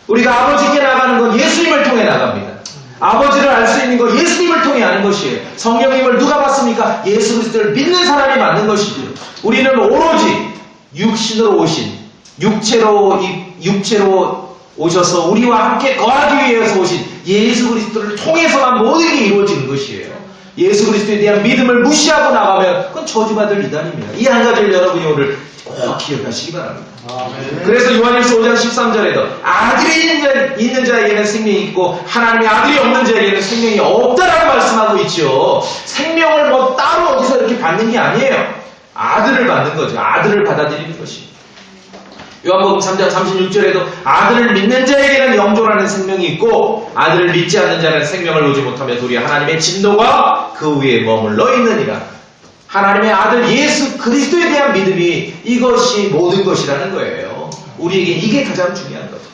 우리가 아버지께 나가는 건 예수님을 통해 나갑니다. 아버지를 알 수 있는 건 예수님을 통해 아는 것이에요. 성령님을 누가 받습니까? 예수 그리스도를 믿는 사람이 받는 것이죠. 우리는 오로지 육신으로 오신, 육체로 오셔서 우리와 함께 거하기 위해서 오신 예수 그리스도를 통해서만 모든 게 이루어지는 것이에요. 예수 그리스도에 대한 믿음을 무시하고 나가면 그건 저주받을 이단입니다. 이 한 가지를 여러분이 오늘 꼭 기억하시기 바랍니다. 그래서 요한일서 5장 13절에도 아들이 있는 자에게는 생명이 있고 하나님의 아들이 없는 자에게는 생명이 없다라고 말씀하고 있죠. 생명을 뭐 따로 어디서 이렇게 받는 게 아니에요. 아들을 받는 거죠. 아들을 받아들이는 것이. 요한복음 3장 36절에도 아들을 믿는 자에게는 영존하는 생명이 있고 아들을 믿지 않는 자는 생명을 오지 못하며 도리 하나님의 진노가 그 위에 머물러 있느니라. 하나님의 아들 예수 그리스도에 대한 믿음이 이것이 모든 것이라는 거예요. 우리에게 이게 가장 중요한 거죠.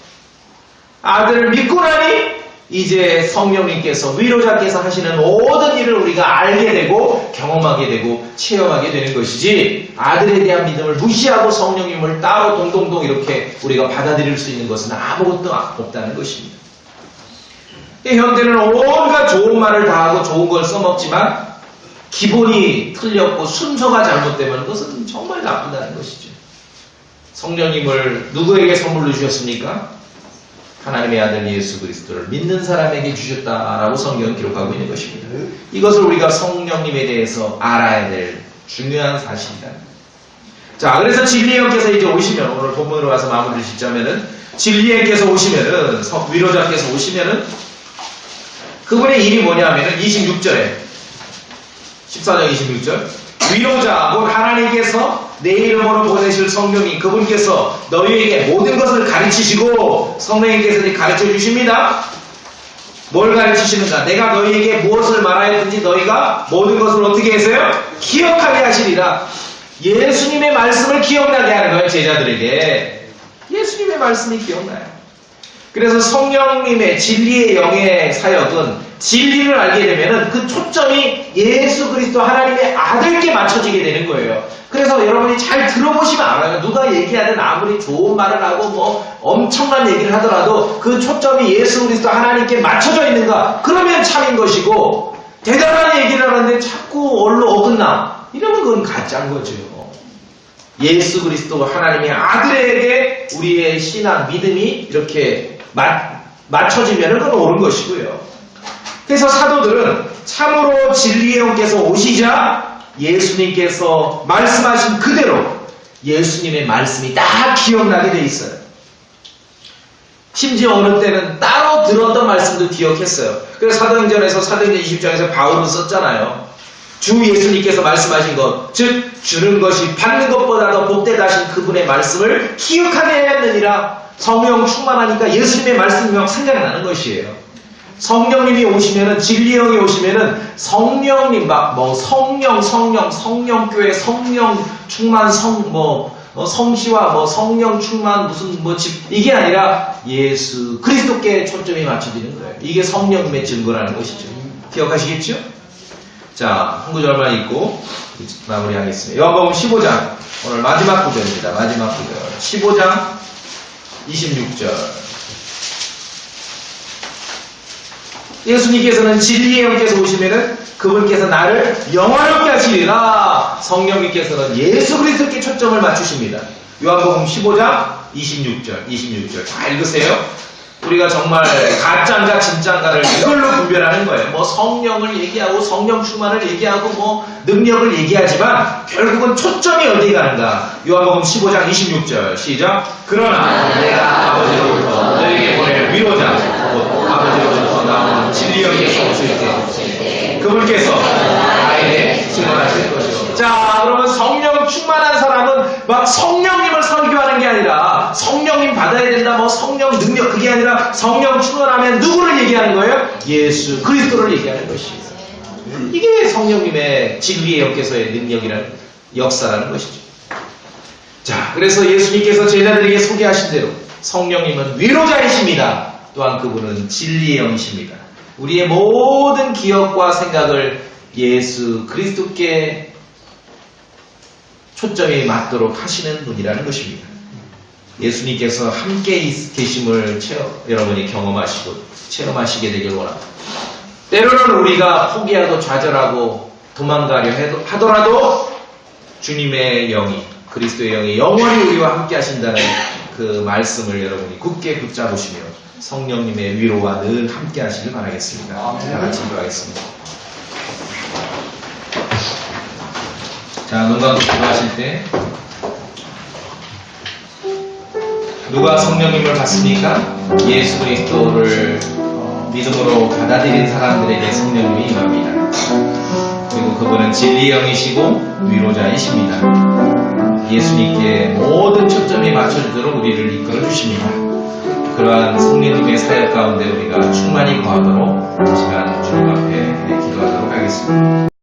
아들을 믿고 나니 이제 성령님께서 위로자께서 하시는 모든 일을 우리가 알게 되고 경험하게 되고 체험하게 되는 것이지, 아들에 대한 믿음을 무시하고 성령님을 따로 동동동 이렇게 우리가 받아들일 수 있는 것은 아무것도 없다는 것입니다. 현대는 온갖 좋은 말을 다 하고 좋은 걸 써먹지만 기본이 틀렸고 순서가 잘못되면 그것은 정말 나쁘다는 것이죠. 성령님을 누구에게 선물로 주셨습니까? 하나님의 아들 예수 그리스도를 믿는 사람에게 주셨다라고 성경은 기록하고 있는 것입니다. 이것을 우리가 성령님에 대해서 알아야 될 중요한 사실이다. 자, 그래서 진리의 영께서 이제 오시면, 오늘 본문으로 가서 마무리를 짓자면은, 진리의 영께서 오시면은, 위로자께서 오시면은, 그분의 일이 뭐냐면은 26절에 14장 26절 위로자, 곧 하나님께서 내 이름으로 보내실 성령이 그분께서 너희에게 모든 것을 가르치시고, 성령님께서 가르쳐 주십니다. 뭘 가르치시는가? 내가 너희에게 무엇을 말하였든지 너희가 모든 것을 어떻게 해서요? 기억하게 하시리라. 예수님의 말씀을 기억나게 하는 거예요. 제자들에게 예수님의 말씀이 기억나요. 그래서 성령님의 진리의 영의 사역은 진리를 알게 되면은 그 초점이 예수 그리스도 하나님의 아들께 맞춰지게 되는 거예요. 그래서 여러분이 잘 들어보시면 알아요. 누가 얘기하든 아무리 좋은 말을 하고 뭐 엄청난 얘기를 하더라도 그 초점이 예수 그리스도 하나님께 맞춰져 있는가? 그러면 참인 것이고, 대단한 얘기를 하는데 자꾸 얼로 어긋나, 이러면 그건 가짜인 거죠. 예수 그리스도 하나님의 아들에게 우리의 신앙, 믿음이 이렇게 맞춰지면 그건 옳은 것이고요. 그래서 사도들은 참으로 진리의 영께서 오시자 예수님께서 말씀하신 그대로 예수님의 말씀이 딱 기억나게 돼 있어요. 심지어 어느 때는 따로 들었던 말씀도 기억했어요. 그래서 사도행전에서 사도행전 20장에서 바울은 썼잖아요. 주 예수님께서 말씀하신 것, 즉 주는 것이 받는 것보다 더 복되다 하신 그분의 말씀을 기억하게 하느니라. 성령 충만하니까 예수님의 말씀이 막 생각나는 것이에요. 성령님이 오시면은, 진리의 영이 오시면은 성령님 막 뭐 성령교회, 성령 충만, 성시와 뭐 성령 충만 무슨 뭐 집, 이게 아니라 예수 그리스도께 초점이 맞춰지는 거예요. 이게 성령님의 증거라는 것이죠. 기억하시겠죠? 자, 한 구절만 읽고 마무리하겠습니다. 요한복음 15장, 오늘 마지막 구절입니다. 마지막 구절. 15장 26절. 예수님께서는 진리의 영께서 오시면은 그분께서 나를 영화롭게 하시리라. 성령님께서는 예수 그리스도께 초점을 맞추십니다. 요한복음 15장 26절. 다 읽으세요. 우리가 정말 가짜인가 진짜인가를 이걸로 분별하는 거예요. 뭐 성령을 얘기하고 성령 충만을 얘기하고 뭐 능력을 얘기하지만 결국은 초점이 어디 가는가. 요한복음 15장 26절 시작. 그러나 내가 아버지로부터 너에게 보낼 위로자 곧 아버지로부터 나오는 진리의 영께서 오실 때 그분께서 나에게 증언하실 것이요. 자, 그러면 성령 충만한 사람은 막 성령님을 설교하는 게 아니라 성령님 받아야 된다, 뭐 성령 능력, 그게 아니라 성령 충만하면 누구를 얘기하는 거예요? 예수 그리스도를 얘기하는 것이에요. 이게 성령님의 진리의 영께서의 능력이라는 역사라는 것이죠. 자, 그래서 예수님께서 제자들에게 소개하신 대로 성령님은 위로자이십니다. 또한 그분은 진리의 영이십니다. 우리의 모든 기억과 생각을 예수 그리스도께 초점이 맞도록 하시는 분이라는 것입니다. 예수님께서 함께 계심을 여러분이 경험하시고 체험하시게 되길 원합니다. 때로는 우리가 포기하고 좌절하고 도망가려 하더라도 주님의 영이, 그리스도의 영이 영원히 우리와 함께 하신다는 그 말씀을 여러분이 굳게 붙잡으시며 성령님의 위로와 늘 함께 하시길 바라겠습니다. 다 같이 기도하겠습니다. 자, 눈 감고 기도하실 때 누가 성령님을 받습니까? 예수 그리스도를 믿음으로 받아들인 사람들에게 성령님이 임합니다. 그리고 그분은 진리의 영이시고 위로자이십니다. 예수님께 모든 초점이 맞춰지도록 우리를 이끌어 주십니다. 그러한 성령님의 사역 가운데 우리가 충만히 거하도록 이 시간 주님 앞에 기도하도록 하겠습니다.